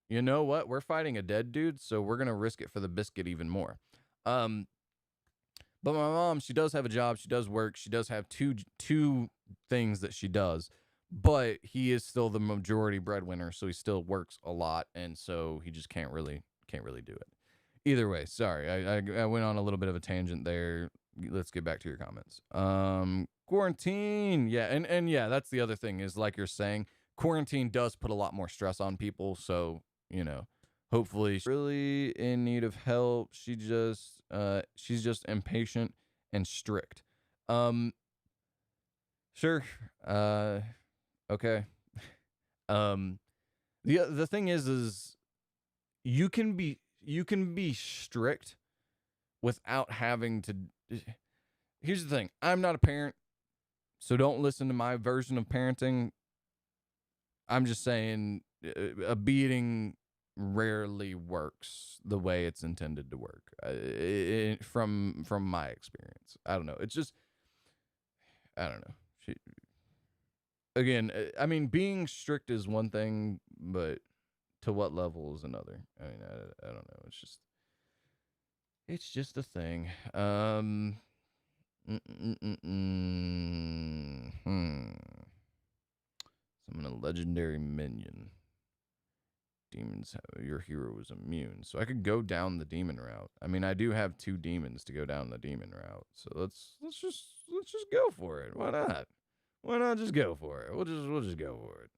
you know what? We're fighting a dead dude, so we're going to risk it for the biscuit even more. But my mom, she does have a job, she does work, she does have two things that she does, but he is still the majority breadwinner, so he still works a lot, and so he just can't really do it. Either way, sorry, I went on a little bit of a tangent there. Let's get back to your comments. Quarantine, yeah, and yeah, that's the other thing is, like you're saying, quarantine does put a lot more stress on people, so hopefully she's really in need of help. She's just impatient and strict. Sure. Okay. The thing is you can be strict without having to. Here's the thing. I'm not a parent, so don't listen to my version of parenting. I'm just saying a beating rarely works the way it's intended to work. From my experience, I don't know. It's just, I don't know. again, I mean, being strict is one thing, but to what level is another? I mean, I don't know. It's just a thing. Summon a legendary minion. Demons, your hero is immune. So I could go down the demon route. I mean, I do have 2 demons to go down the demon route. So let's just go for it. Why not? Why not just go for it? We'll just go for it.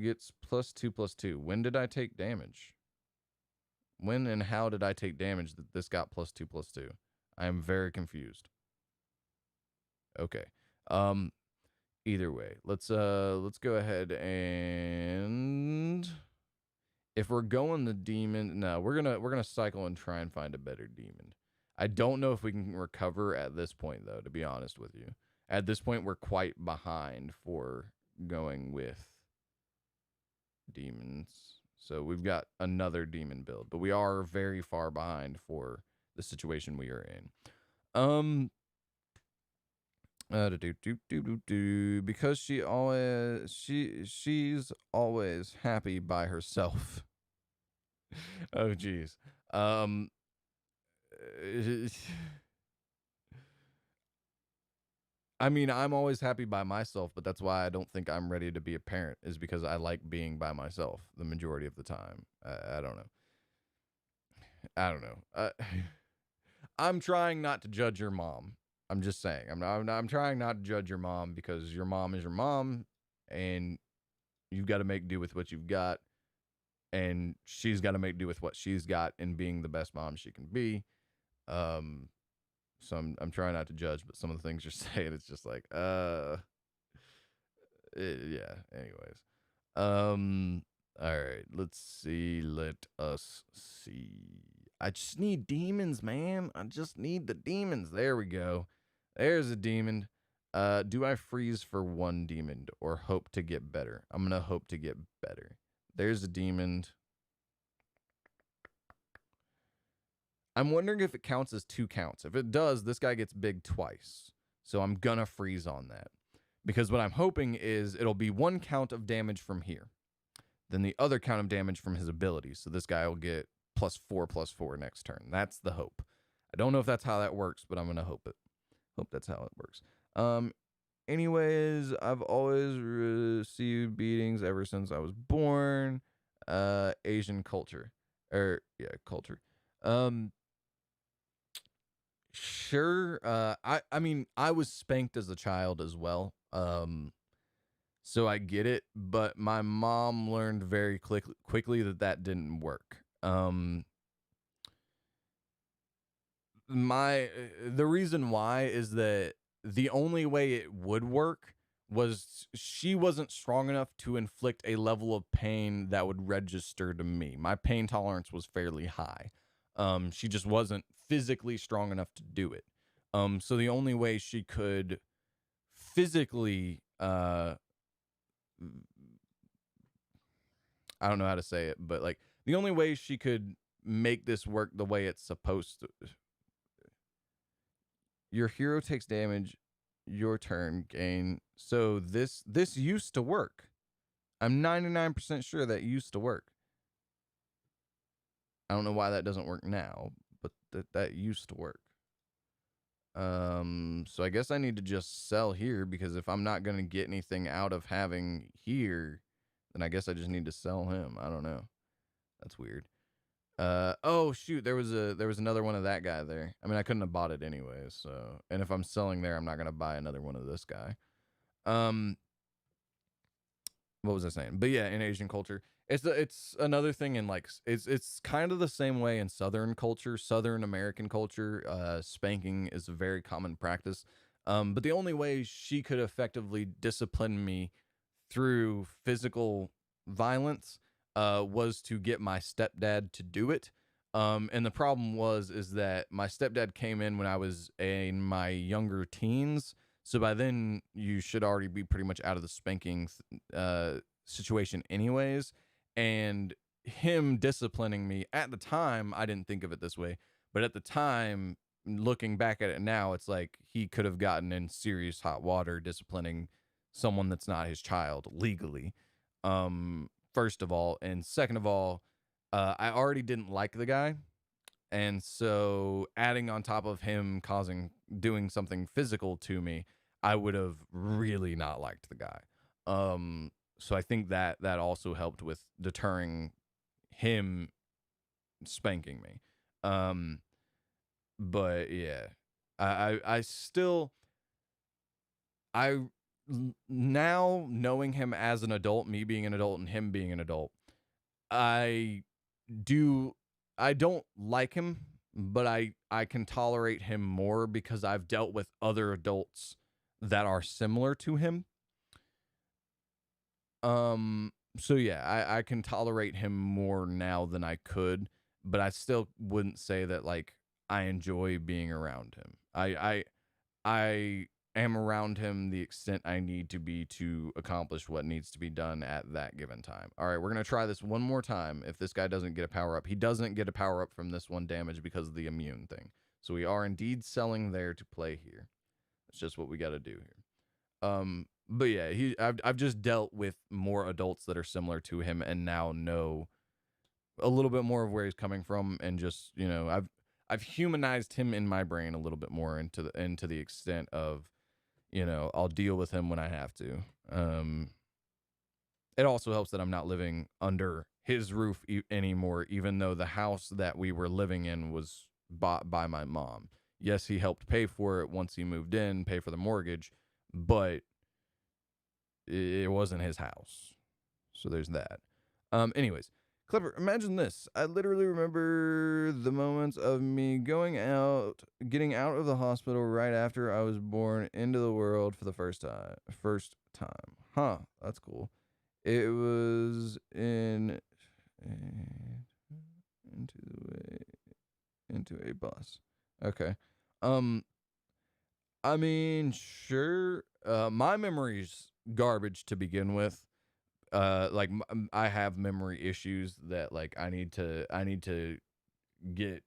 Gets +2/+2. When did I take damage? When and how did I take damage that this got +2/+2? I am very confused. Okay. Either way, let's go ahead and if we're going the demon, no, we're gonna cycle and try and find a better demon. I don't know if we can recover at this point though, to be honest with you. At this point, we're quite behind for going with demons. So we've got another demon build, but we are very far behind for the situation we are in. Because she's always happy by herself. Oh geez. I mean, I'm always happy by myself, but that's why I don't think I'm ready to be a parent, is because I like being by myself the majority of the time. I don't know. I don't know. I'm trying not to judge your mom. I'm just saying. I'm trying not to judge your mom, because your mom is your mom, and you've got to make do with what you've got, and she's got to make do with what she's got in being the best mom she can be. So I'm trying not to judge, but some of the things you're saying, it's just like, yeah. Anyways, all right. Let's see. Let us see. I just need demons, man. I just need the demons. There we go. There's a demon. Do I freeze for 1 demon or hope to get better? I'm gonna hope to get better. There's a demon. I'm wondering if it counts as 2 counts. If it does, this guy gets big twice. So I'm gonna freeze on that. Because what I'm hoping is it'll be 1 count of damage from here. Then the other count of damage from his abilities. So this guy will get +4/+4 next turn. That's the hope. I don't know if that's how that works, but I'm gonna hope it. Hope that's how it works. Anyways, I've always received beatings ever since I was born. Asian culture. Culture. Sure. I mean, I was spanked as a child as well. So I get it, but my mom learned very quickly that didn't work. The reason why is that the only way it would work was she wasn't strong enough to inflict a level of pain that would register to me. My pain tolerance was fairly high. She just wasn't physically strong enough to do it. So the only way she could physically, I don't know how to say it, but like the only way she could make this work the way it's supposed to. Your hero takes damage, your turn, gain. So this used to work. I'm 99% sure that used to work. I don't know why that doesn't work now, but that used to work. So I guess I need to just sell here, because if I'm not going to get anything out of having here, then I guess I just need to sell him. I don't know. That's weird. Oh shoot, there was another one of that guy there. I mean, I couldn't have bought it anyways, so, and if I'm selling there, I'm not going to buy another one of this guy. What was I saying? But yeah, in Asian culture, it's another thing in like it's kind of the same way in Southern culture, Southern American culture. Spanking is a very common practice. But the only way she could effectively discipline me through physical violence was to get my stepdad to do it. And the problem is that my stepdad came in when I was in my younger teens. So by then you should already be pretty much out of the spanking situation anyways. And him disciplining me at the time, I didn't think of it this way, but at the time, looking back at it now, it's like he could have gotten in serious hot water disciplining someone that's not his child legally. First of all, and second of all, I already didn't like the guy, and so adding on top of him doing something physical to me, I would have really not liked the guy. So I think that also helped with deterring him spanking me. But yeah, I still, now knowing him as an adult, me being an adult and him being an adult, I do, I don't like him, but I can tolerate him more because I've dealt with other adults that are similar to him. So yeah, I can tolerate him more now than I could, but I still wouldn't say that like I enjoy being around him. I am around him the extent I need to be to accomplish what needs to be done at that given time. All right, we're going to try this one more time. If this guy doesn't get a power up, he doesn't get a power up from this one damage because of the immune thing. So we are indeed selling there to play here. It's just what we got to do here. But yeah, I've just dealt with more adults that are similar to him and now know a little bit more of where he's coming from, and just, you know, I've humanized him in my brain a little bit more into the extent of, you know, I'll deal with him when I have to. It also helps that I'm not living under his roof anymore, even though the house that we were living in was bought by my mom. Yes, he helped pay for it once he moved in, pay for the mortgage, but it wasn't his house. So there's that. Anyways, Clever, imagine this. I literally remember the moments of me getting out of the hospital right after I was born into the world for the first time. Huh, that's cool. It was into a bus. Okay. I mean, sure. My memory's garbage to begin with. Like I have memory issues that like I need to get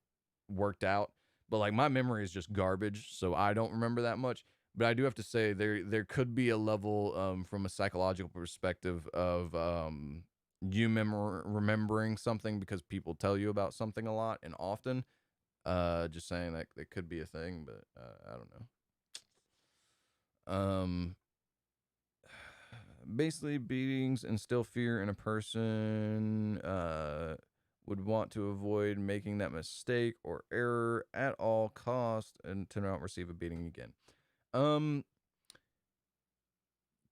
worked out, but like my memory is just garbage, so I don't remember that much. But I do have to say there could be a level from a psychological perspective of you remembering something because people tell you about something a lot and often. Just saying that it could be a thing, but I don't know. Basically, beatings instill fear in a person, would want to avoid making that mistake or error at all cost and to not receive a beating again.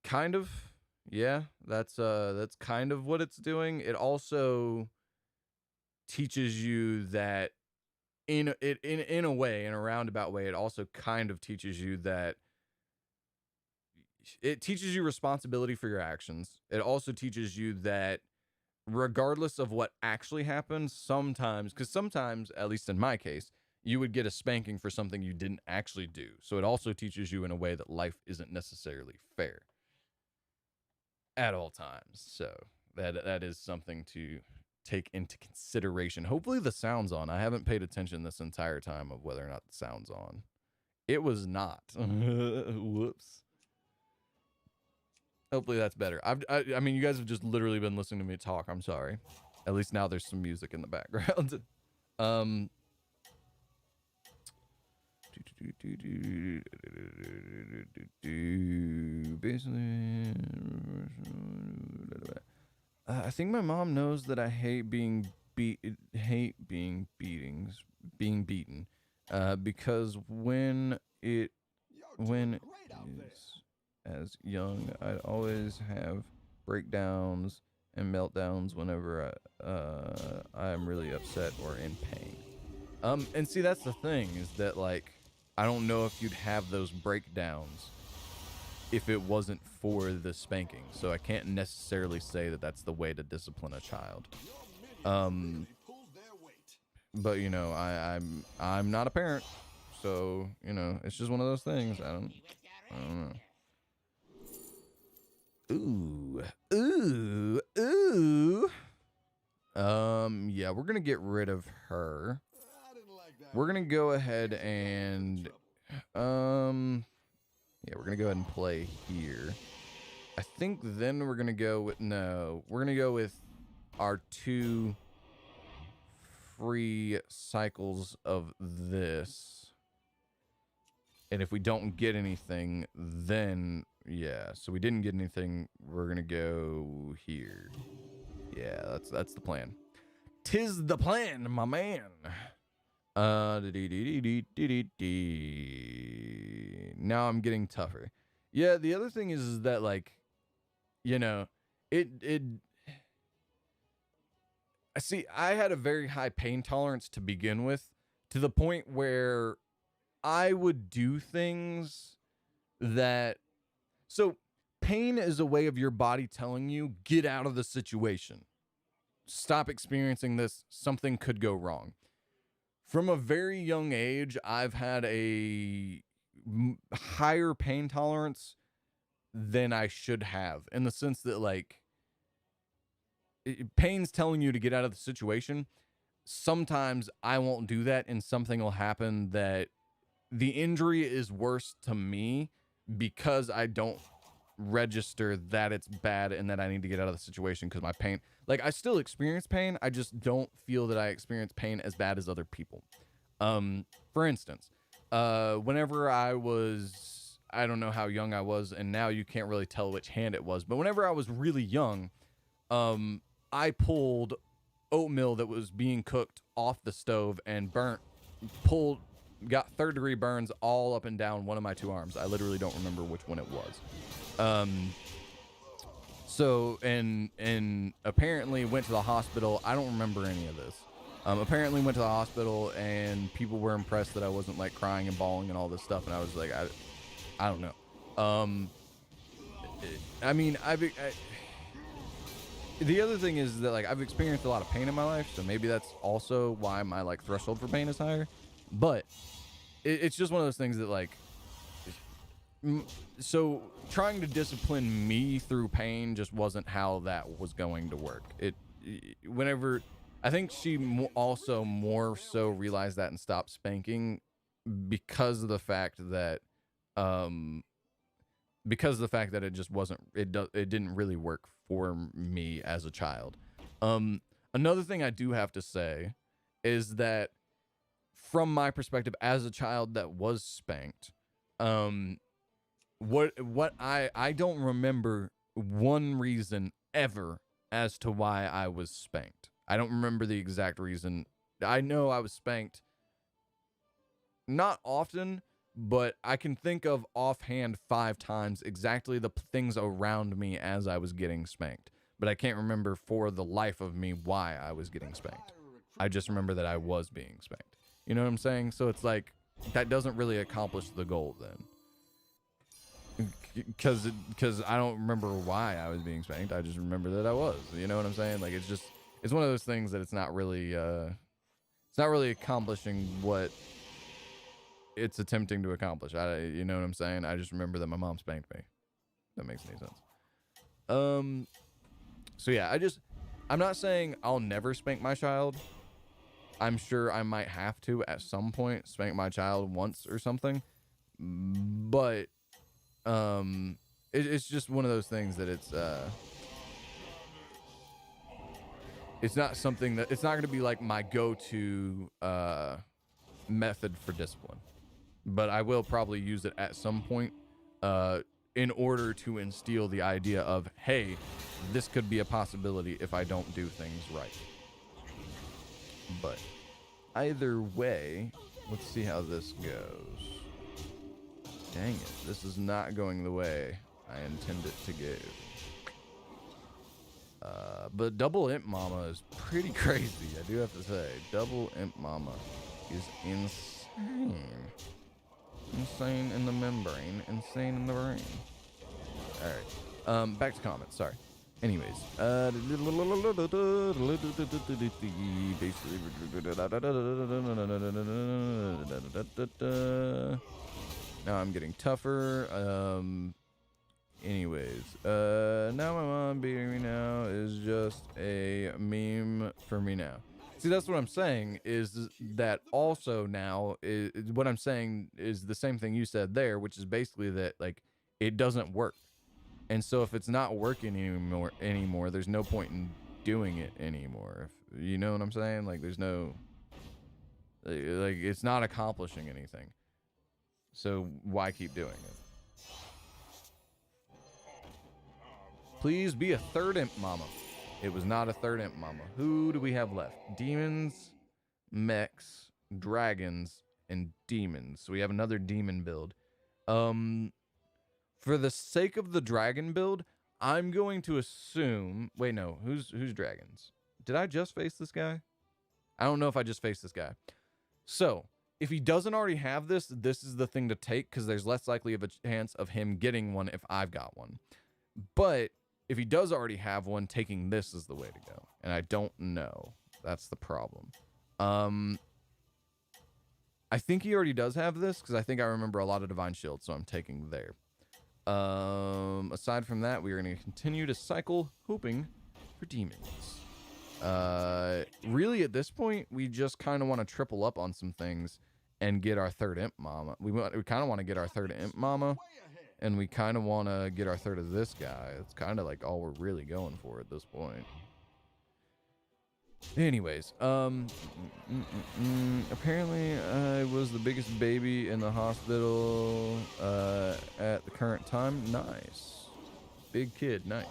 Kind of, yeah, that's kind of what it's doing. It also teaches you that in a way, in a roundabout way, it also kind of teaches you that it teaches you responsibility for your actions. It also teaches you that regardless of what actually happens, because sometimes, at least in my case, you would get a spanking for something you didn't actually do. So it also teaches you in a way that life isn't necessarily fair at all times. So that is something to take into consideration. Hopefully the sound's on. I haven't paid attention this entire time of whether or not the sound's on. It was not. Whoops. Hopefully that's better. I mean, you guys have just literally been listening to me talk. I'm sorry. At least now there's some music in the background. Basically, I think my mom knows that I hate being beaten. Because when as young, I'd always have breakdowns and meltdowns whenever I'm really upset or in pain. And see, that's the thing, is that like I don't know if you'd have those breakdowns if it wasn't for the spanking. So I can't necessarily say that that's the way to discipline a child. But you know, I'm not a parent, so you know, it's just one of those things. I don't know. Ooh. Yeah, we're gonna get rid of her. we're gonna go ahead and yeah, we're gonna go ahead and play here. I think then we're gonna go with we're gonna go with our 2 free cycles of this. And if we don't get anything, then yeah. So we didn't get anything. We're gonna go here. Yeah, that's the plan. 'Tis the plan, my man. Now I'm getting tougher. Yeah, the other thing is that, like, you know, I see, I had a very high pain tolerance to begin with, to the point where I would do things that, so pain is a way of your body telling you, get out of the situation. Stop experiencing this. Something could go wrong. From a very young age, I've had a higher pain tolerance than I should have, in the sense that, like, pain's telling you to get out of the situation. Sometimes I won't do that, and something will happen that the injury is worse to me because I don't register that it's bad and that I need to get out of the situation, because my pain, like, I still experience pain, I just don't feel that I experience pain as bad as other people. For instance, whenever I was, I don't know how young I was, and now you can't really tell which hand it was, but whenever I was really young, I pulled oatmeal that was being cooked off the stove and got third-degree burns all up and down one of my 2 arms. I literally don't remember which one it was. So, and apparently went to the hospital. I don't remember any of this. Apparently went to the hospital, and people were impressed that I wasn't, like, crying and bawling and all this stuff, and I was like, I don't know. I mean, the other thing is that, like, I've experienced a lot of pain in my life, so maybe that's also why my, like, threshold for pain is higher. But it's just one of those things that, like, so trying to discipline me through pain just wasn't how that was going to work. Whenever, I think she also more so realized that and stopped spanking because of the fact that, it just wasn't, it didn't really work for me as a child. Another thing I do have to say is that, from my perspective as a child that was spanked, what I don't remember one reason ever as to why I was spanked. I don't remember the exact reason. I know I was spanked not often, but I can think of offhand 5 times exactly the things around me as I was getting spanked. But I can't remember for the life of me why I was getting spanked. I just remember that I was being spanked. You know what I'm saying? So it's like, that doesn't really accomplish the goal then. Because I don't remember why I was being spanked. I just remember that I was. You know what I'm saying? Like, it's one of those things that it's not really accomplishing what it's attempting to accomplish. You know what I'm saying? I just remember that my mom spanked me. That makes any sense. So yeah, I'm not saying I'll never spank my child. I'm sure I might have to at some point spank my child once or something, but it's just one of those things that it's not something that, it's not going to be like my go-to method for discipline, but I will probably use it at some point in order to instill the idea of, hey, this could be a possibility if I don't do things right. But either way, let's see how this goes. Dang it, this is not going the way I intend it to go. But double imp mama is pretty crazy, I do have to say. Double imp mama is insane. Insane in the membrane, insane in the brain. Alright, back to comments, sorry. Anyways, now I'm getting tougher. Anyways, now my mom beating me now is just a meme for me now. See, that's what I'm saying, is that also now, what I'm saying is the same thing you said there, which is basically that, like, it doesn't work. And so if it's not working anymore, there's no point in doing it anymore. You know what I'm saying? Like, there's no, like, it's not accomplishing anything. So why keep doing it? Please be a third imp mama. It was not a third imp mama. Who do we have left? Demons, mechs, dragons, and demons. So we have another demon build. For the sake of the dragon build, I'm going to assume... Wait, no. Who's dragons? Did I just face this guy? I don't know if I just faced this guy. So, if he doesn't already have this, this is the thing to take, because there's less likely of a chance of him getting one if I've got one. But if he does already have one, taking this is the way to go. And I don't know. That's the problem. I think he already does have this, because I think I remember a lot of Divine Shield, so I'm taking there. Aside from that, we are going to continue to cycle, hoping for demons. Really, at this point, we just kind of want to triple up on some things and get our third imp mama. We kind of want to get our third imp mama, and we kind of want to get our third of this guy. It's kind of like all we're really going for at this point. Anyways, apparently I was the biggest baby in the hospital at the current time. Nice. Big kid, nice.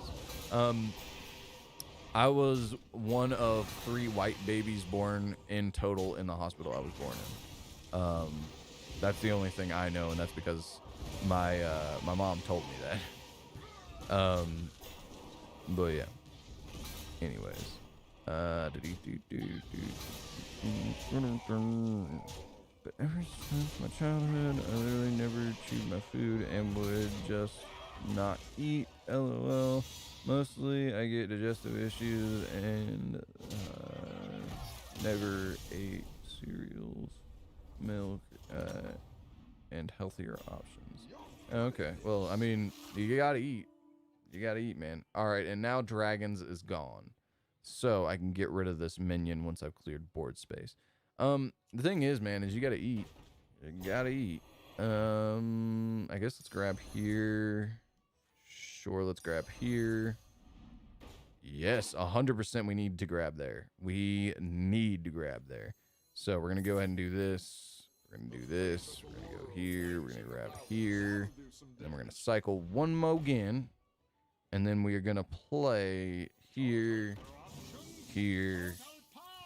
I was one of 3 white babies born in total in the hospital I was born in. That's the only thing I know, and that's because my mom told me that. But yeah. Anyways. But ever since my childhood, I literally never chewed my food and would just not eat. LOL. Mostly I get digestive issues and never ate cereals, milk, and healthier options. Okay, well, I mean, you gotta eat. You gotta eat, man. Alright, and now dragons is gone. So I can get rid of this minion once I've cleared board space. The thing is, man, is you gotta eat. You gotta eat. I guess let's grab here. Sure, let's grab here. Yes, 100% we need to grab there. We need to grab there. So we're gonna go ahead and do this. We're gonna do this. We're gonna go here. We're gonna grab here. Then we're gonna cycle one more again. And then we are gonna play here. Here,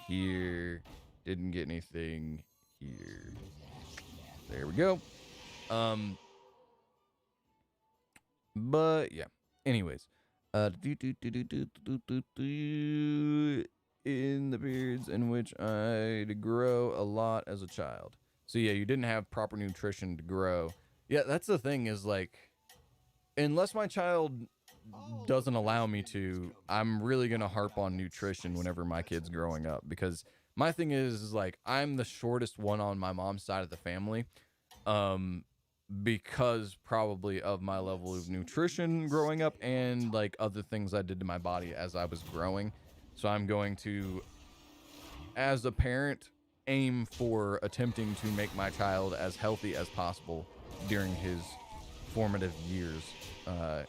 here, didn't get anything here. There we go. But yeah. Anyways, in the periods in which I grow a lot as a child. So yeah, you didn't have proper nutrition to grow. Yeah, that's the thing is like, unless my child doesn't allow me to, I'm really gonna harp on nutrition whenever my kid's growing up, because my thing is like, I'm the shortest one on my mom's side of the family, because probably of my level of nutrition growing up and like other things I did to my body as I was growing. So I'm going to, as a parent, aim for attempting to make my child as healthy as possible during his formative years,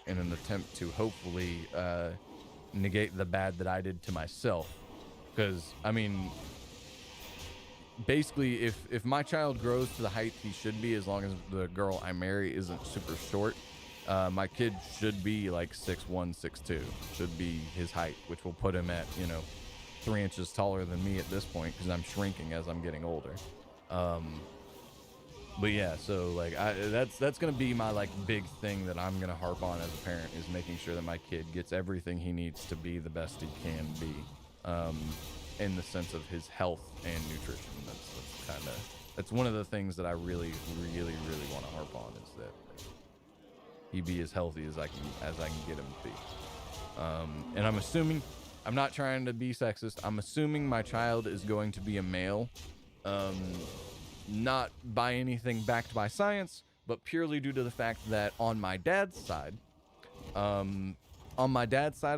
in an attempt to hopefully negate the bad that I did to myself. Because, I mean, basically, if my child grows to the height he should be, as long as the girl I marry isn't super short, my kid should be like 6'1", 6'2", should be his height, which will put him at, 3 inches taller than me at this point, because I'm shrinking as I'm getting older. But yeah, so like that's gonna be my like big thing that I'm gonna harp on as a parent, is making sure that my kid gets everything he needs to be the best he can be, in the sense of his health and nutrition. That's one of the things that I really want to harp on, is that he be as healthy as I can get him to be. And I'm assuming, I'm not trying to be sexist, I'm assuming my child is going to be a male. Not by anything backed by science, but purely due to the fact that on my dad's side of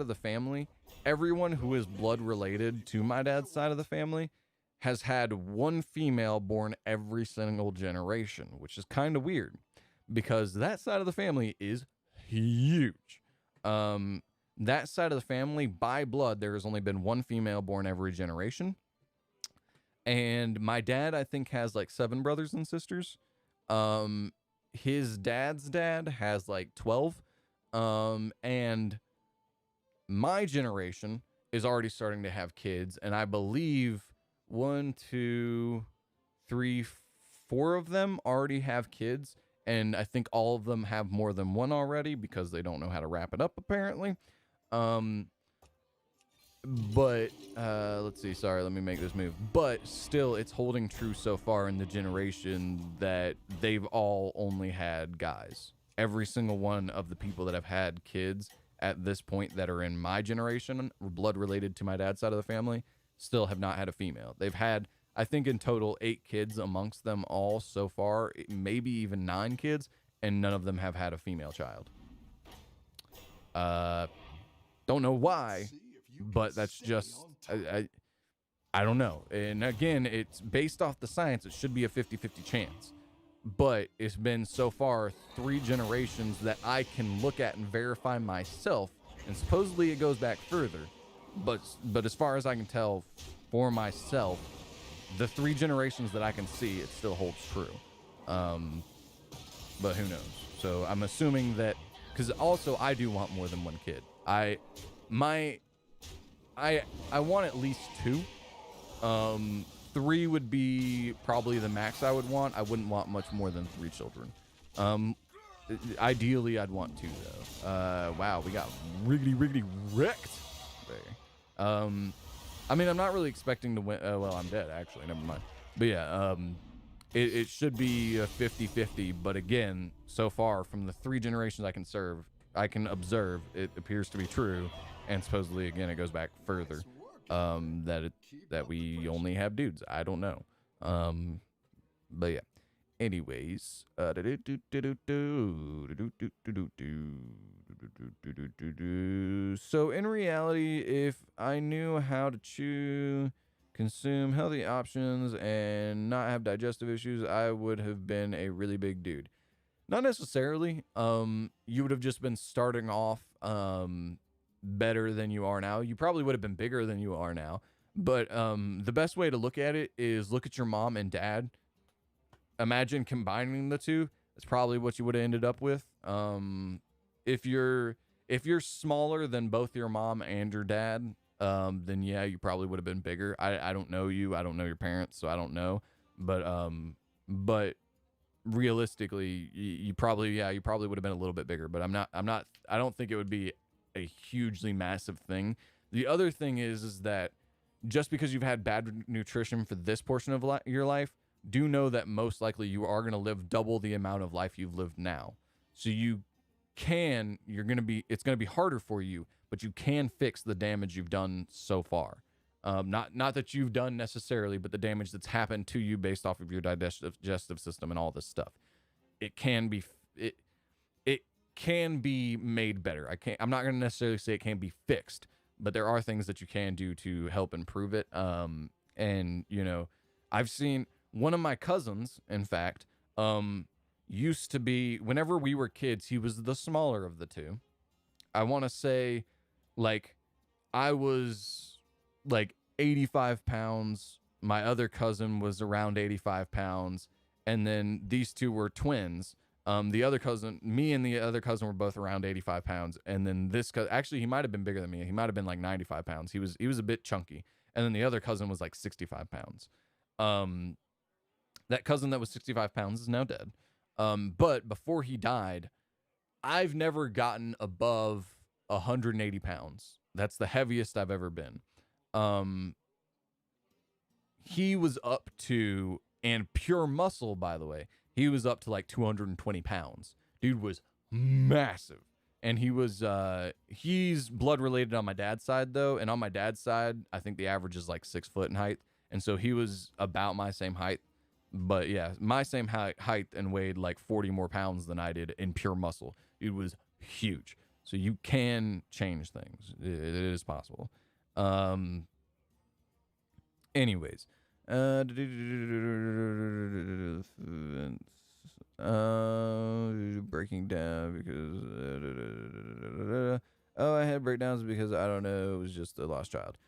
the family, everyone who is blood related to my dad's side of the family has had one female born every single generation, which is kind of weird because that side of the family is huge. That side of the family, by blood, there has only been one female born every generation. And my dad, I think, has like 7 brothers and sisters. His dad's dad has like 12. And my generation is already starting to have kids, and I believe 1, 2, 3, 4 of them already have kids, and I think all of them have more than one already because they don't know how to wrap it up, apparently. But let's see, sorry, let me make this move. But still, it's holding true so far in the generation that they've all only had guys. Every single one of the people that have had kids at this point that are in my generation, blood related to my dad's side of the family, still have not had a female. They've had, I think in total, 8 kids amongst them all so far, maybe even 9 kids, and none of them have had a female child. Don't know why, but that's just, I don't know. And again, it's based off the science. It should be a 50-50 chance. But it's been so far 3 generations that I can look at and verify myself, and supposedly it goes back further. But as far as I can tell for myself, the 3 generations that I can see, it still holds true. But who knows? So I'm assuming that, because also I do want more than one kid. I want at least 2. 3 would be probably the max I would want. I wouldn't want much more than 3 children. Ideally, I'd want 2 though. Wow, we got riggedy wrecked there. I mean, I'm not really expecting to win. Well, I'm dead actually. Never mind. But yeah, it should be a 50-50. But again, so far from the 3 generations I can observe, it appears to be true. And supposedly, again, it goes back further. That we only have dudes. I don't know. But yeah. Anyways, so in reality, if I knew how to chew, consume healthy options, and not have digestive issues, I would have been a really big dude. Not necessarily. You would have just been starting off better than you are now. You probably would have been bigger than you are now. But the best way to look at it is look at your mom and dad. Imagine combining the 2. That's probably what you would have ended up with. If you're smaller than both your mom and your dad, then yeah, you probably would have been bigger. I don't know you. I don't know your parents, so I don't know. But realistically, you probably would have been a little bit bigger. But I don't think it would be a hugely massive thing. The other thing is that just because you've had bad nutrition for this portion of your life, do know that most likely you are going to live double the amount of life you've lived now. So it's going to be harder for you, but you can fix the damage you've done so far. Not that you've done necessarily, but the damage that's happened to you based off of your digestive system and all this stuff. It can be made better. I'm not going to necessarily say it can be fixed, but there are things that you can do to help improve it. And you know, I've seen one of my cousins, in fact, used to be, whenever we were kids, he was the smaller of the 2. I want to say, like, I was like 85 pounds. My other cousin was around 85 pounds. And then these 2 were twins. The other cousin, me and the other cousin were both around 85 pounds. And then this cousin, actually, he might have been bigger than me. He might have been like 95 pounds. He was a bit chunky. And then the other cousin was like 65 pounds. That cousin that was 65 pounds is now dead. But before he died, I've never gotten above 180 pounds. That's the heaviest I've ever been. He was up to, and pure muscle, by the way, he was up to like 220 pounds. Dude was massive. And he's blood related on my dad's side though. And on my dad's side, I think the average is like 6 foot in height. And so he was about my same height. But yeah, my same height and weighed like 40 more pounds than I did in pure muscle. It was huge. So you can change things. It is possible. Anyways, breaking down because oh, I had breakdowns because I don't know, it was just a lost child.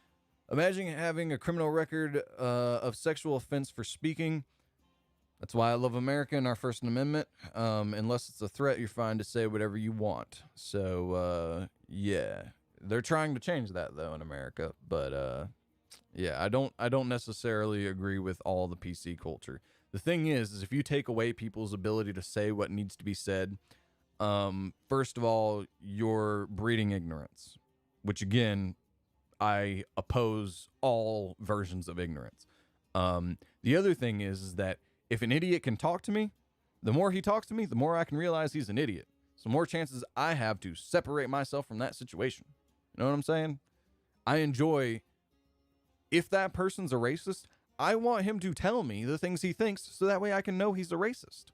Imagine having a criminal record of sexual offense for speaking. That's why I love America and our First Amendment. Unless it's a threat, you're fine to say whatever you want. So yeah, they're trying to change that though in America, but yeah, I don't necessarily agree with all the PC culture. The thing is if you take away people's ability to say what needs to be said, first of all, you're breeding ignorance, which again, I oppose all versions of ignorance. The other thing is that if an idiot can talk to me, the more he talks to me, the more I can realize he's an idiot. So more chances I have to separate myself from that situation. You know what I'm saying? I enjoy, if that person's a racist, I want him to tell me the things he thinks so that way I can know he's a racist.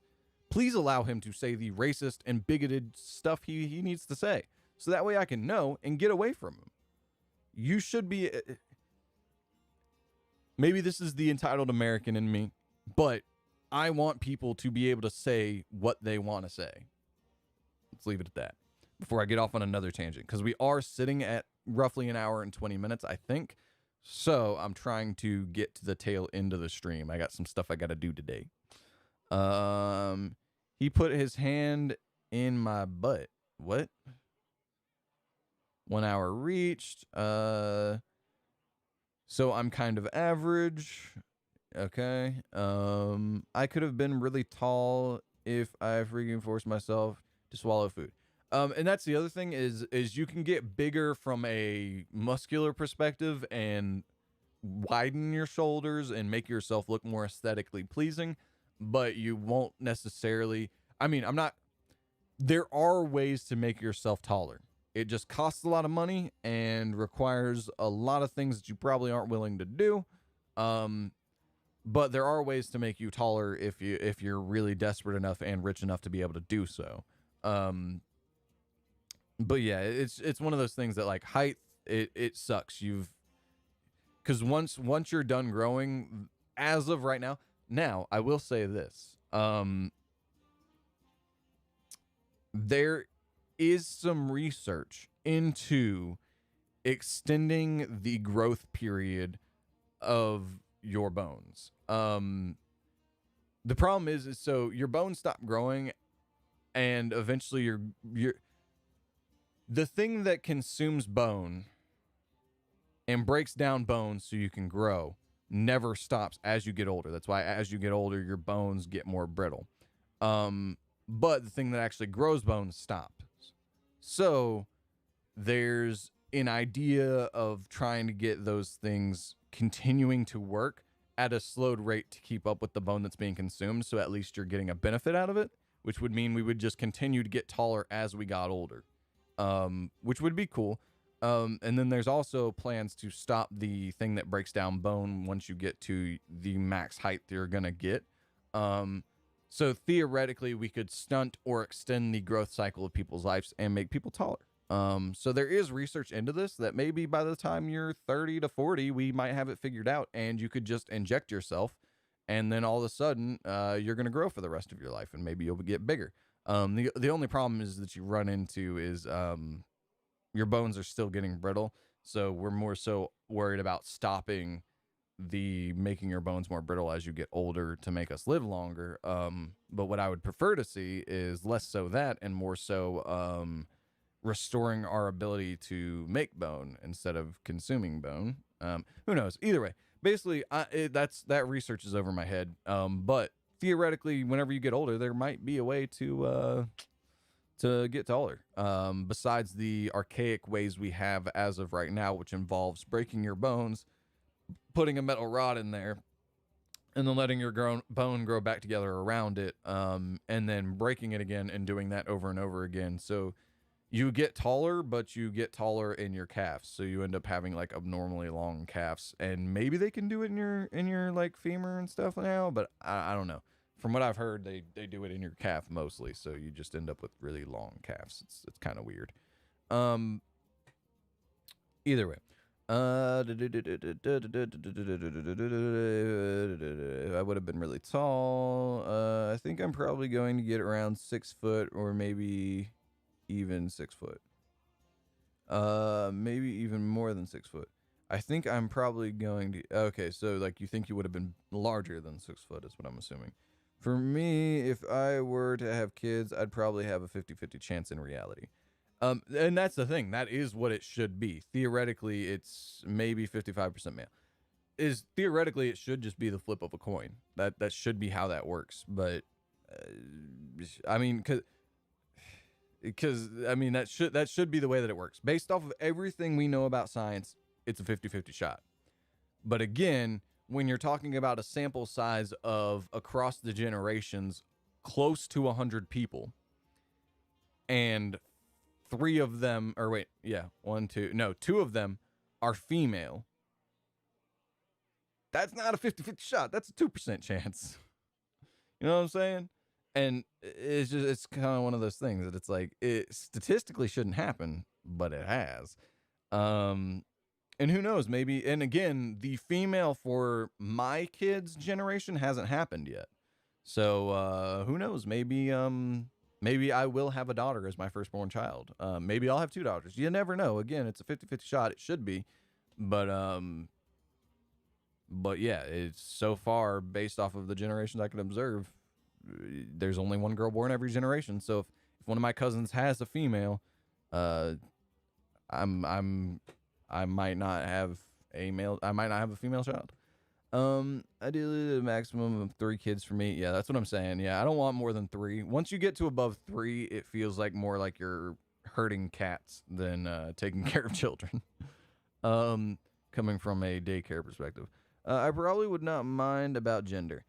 Please allow him to say the racist and bigoted stuff he needs to say so that way I can know and get away from him. You should be, maybe this is the entitled American in me, but I want people to be able to say what they want to say. Let's leave it at that before I get off on another tangent, because we are sitting at roughly an hour and 20 minutes, I think. So I'm trying to get to the tail end of the stream. I got some stuff I got to do today. He put his hand in my butt. What? 1 hour reached. So I'm kind of average. Okay. I could have been really tall if I freaking forced myself to swallow food. And that's the other thing is you can get bigger from a muscular perspective and widen your shoulders and make yourself look more aesthetically pleasing, but you won't necessarily, I mean, there are ways to make yourself taller. It just costs a lot of money and requires a lot of things that you probably aren't willing to do. But there are ways to make you taller if you're really desperate enough and rich enough to be able to do so. But yeah, it's one of those things that like height, it sucks. Because once you're done growing, as of right now I will say this. There is some research into extending the growth period of your bones. The problem is so your bones stop growing and eventually you're the thing that consumes bone and breaks down bones so you can grow never stops as you get older. That's why as you get older, your bones get more brittle. But the thing that actually grows bones stops. So there's an idea of trying to get those things continuing to work at a slowed rate to keep up with the bone that's being consumed. So at least you're getting a benefit out of it, which would mean we would just continue to get taller as we got older, which would be cool. And then there's also plans to stop the thing that breaks down bone once you get to the max height you're going to get. So theoretically, we could stunt or extend the growth cycle of people's lives and make people taller. So there is research into this that maybe by the time you're 30 to 40, we might have it figured out and you could just inject yourself. And then all of a sudden, you're going to grow for the rest of your life and maybe you'll get bigger. The only problem is that you run into is your bones are still getting brittle. So we're more so worried about stopping the making your bones more brittle as you get older to make us live longer. But what I would prefer to see is less so that and more so restoring our ability to make bone instead of consuming bone. Who knows? Either way, basically, that research is over my head. But theoretically, whenever you get older, there might be a way to get taller. Besides the archaic ways we have as of right now, which involves breaking your bones, putting a metal rod in there, and then letting your bone grow back together around it, and then breaking it again and doing that over and over again. So you get taller, but you get taller in your calves. So you end up having like abnormally long calves, and maybe they can do it in your like femur and stuff now, but I don't know. From what I've heard, they do it in your calf mostly. So you just end up with really long calves. It's kind of weird. Um, Either way. I would have been really tall. I think I'm probably going to get around 6 foot or maybe even 6 foot. Maybe even more than 6 foot. I think I'm probably going to. Okay, so like you think you would have been larger than 6 foot is what I'm assuming. For me, if I were to have kids, I'd probably have a 50-50 chance in reality. And that's the thing. That is what it should be. Theoretically, it's maybe 55% male. Is theoretically it should just be the flip of a coin. That should be how that works. But I mean, because I mean that should be the way that it works. Based off of everything we know about science, it's a 50-50 shot. But again, when you're talking about a sample size of across the generations close to 100 people, and 3 of them, or wait, yeah, 1, 2, no, 2 of them are female. That's not a 50-50 shot. That's a 2% chance. You know what I'm saying? And it's kind of one of those things that it's like, it statistically shouldn't happen, but it has. And who knows, maybe, and again, the female for my kids' generation hasn't happened yet. So, who knows? Maybe I will have a daughter as my firstborn child. Maybe I'll have 2 daughters. You never know. Again, it's a 50-50 shot. It should be. But yeah, it's so far based off of the generations I can observe, there's only one girl born every generation. So if one of my cousins has a female, I might not have a male. I might not have a female child. Ideally the maximum of 3 kids for me. Yeah, that's what I'm saying. Yeah, I don't want more than 3. Once you get to above 3, it feels like more like you're herding cats than taking care of children. Coming from a daycare perspective. I probably would not mind about gender.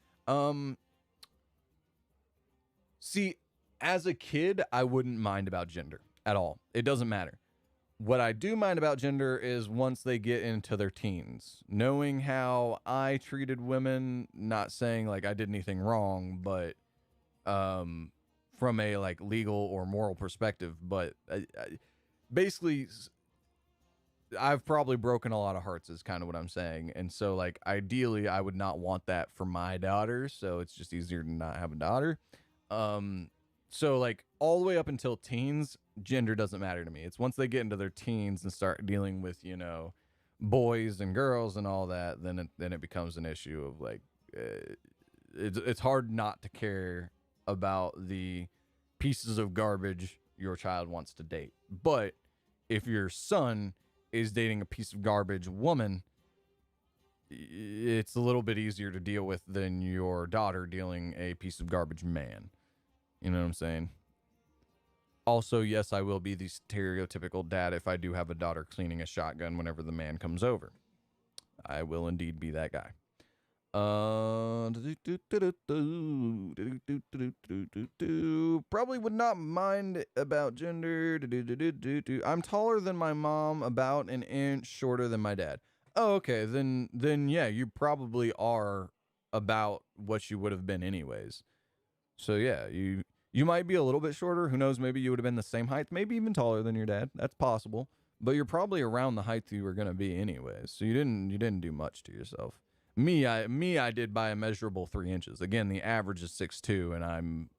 See, as a kid, I wouldn't mind about gender at all. It doesn't matter. What I do mind about gender is once they get into their teens, knowing how I treated women, not saying like I did anything wrong, but from a like legal or moral perspective, but basically I've probably broken a lot of hearts is kind of what I'm saying. And so like ideally I would not want that for my daughter, so it's just easier to not have a daughter. So like all the way up until teens, gender doesn't matter to me. It's once they get into their teens and start dealing with, you know, boys and girls and all that, then it becomes an issue of like it's hard not to care about the pieces of garbage your child wants to date. But if your son is dating a piece of garbage woman, it's a little bit easier to deal with than your daughter dealing a piece of garbage man. You know what I'm saying? Also, yes, I will be the stereotypical dad if I do have a daughter cleaning a shotgun whenever the man comes over. I will indeed be that guy. Probably would not mind about gender. I'm taller than my mom, about an inch shorter than my dad. Oh, okay. Then yeah, you probably are about what you would have been anyways. So yeah, you might be a little bit shorter. Who knows? Maybe you would have been the same height, maybe even taller than your dad. That's possible. But you're probably around the height you were gonna be anyways. So you didn't do much to yourself. I did by a measurable 3 inches. Again, the average is 6'2", and I'm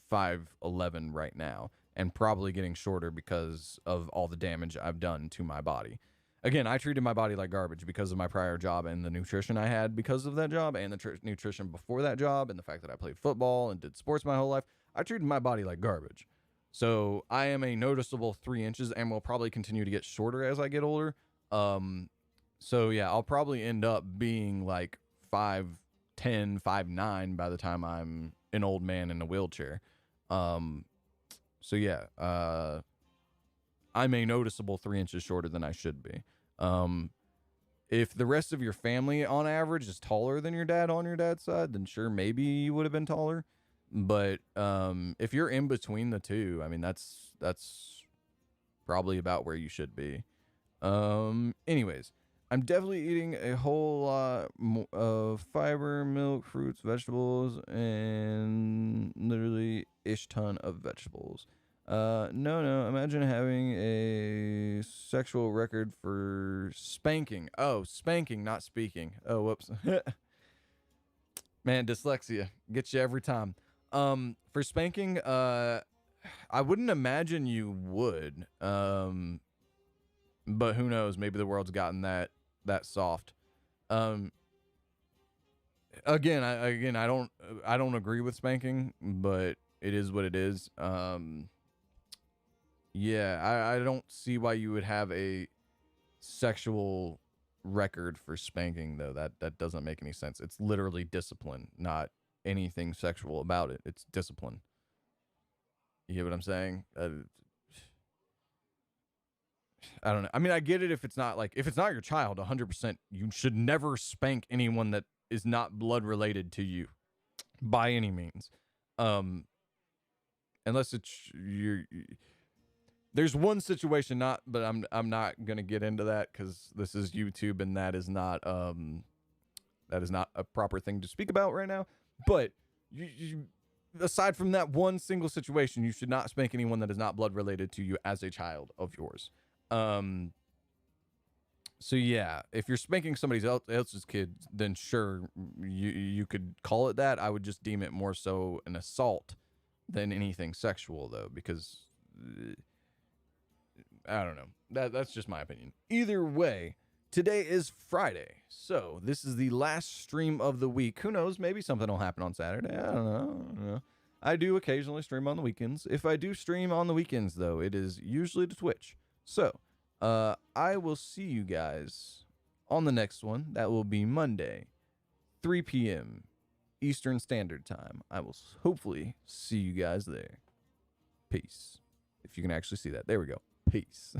5'11" right now, and probably getting shorter because of all the damage I've done to my body. Again, I treated my body like garbage because of my prior job and the nutrition I had because of that job, and the nutrition before that job, and the fact that I played football and did sports my whole life. I treated my body like garbage. So I am a noticeable 3 inches and will probably continue to get shorter as I get older. So yeah, I'll probably end up being like 5'10", 5'9" by the time I'm an old man in a wheelchair. So yeah, I'm a noticeable 3 inches shorter than I should be. If the rest of your family on average is taller than your dad on your dad's side, then sure, maybe you would have been taller. But if you're in between the two, I mean, that's probably about where you should be. Anyways, I'm definitely eating a whole lot of fiber, milk, fruits, vegetables, and literally ish ton of vegetables. No. Imagine having a sexual record for spanking. Oh, spanking, not speaking. Oh, whoops. Man, dyslexia gets you every time. For spanking, I wouldn't imagine you would. But who knows? Maybe the world's gotten that soft. Um, I don't agree with spanking, but it is what it is. Yeah, I don't see why you would have a sexual record for spanking though. That doesn't make any sense. It's literally discipline, not anything sexual about it. It's discipline. You get what I'm saying? I don't know. I mean, I get it if it's not your child, 100%, you should never spank anyone that is not blood related to you by any means. Unless it's there's one situation but I'm not going to get into that cuz this is YouTube and that is not a proper thing to speak about right now. But you aside from that one single situation, you should not spank anyone that is not blood related to you as a child of yours. So yeah, if you're spanking somebody else's kid, then sure, you could call it that. I would just deem it more so an assault than anything sexual, though, because I don't know. That's just my opinion. Either way, today is Friday, so this is the last stream of the week. Who knows? Maybe something will happen on Saturday. I don't know. I do occasionally stream on the weekends. If I do stream on the weekends, though, it is usually to Twitch. So, I will see you guys on the next one. That will be Monday, 3 p.m. Eastern Standard Time. I will hopefully see you guys there. Peace. If you can actually see that. There we go. Peace.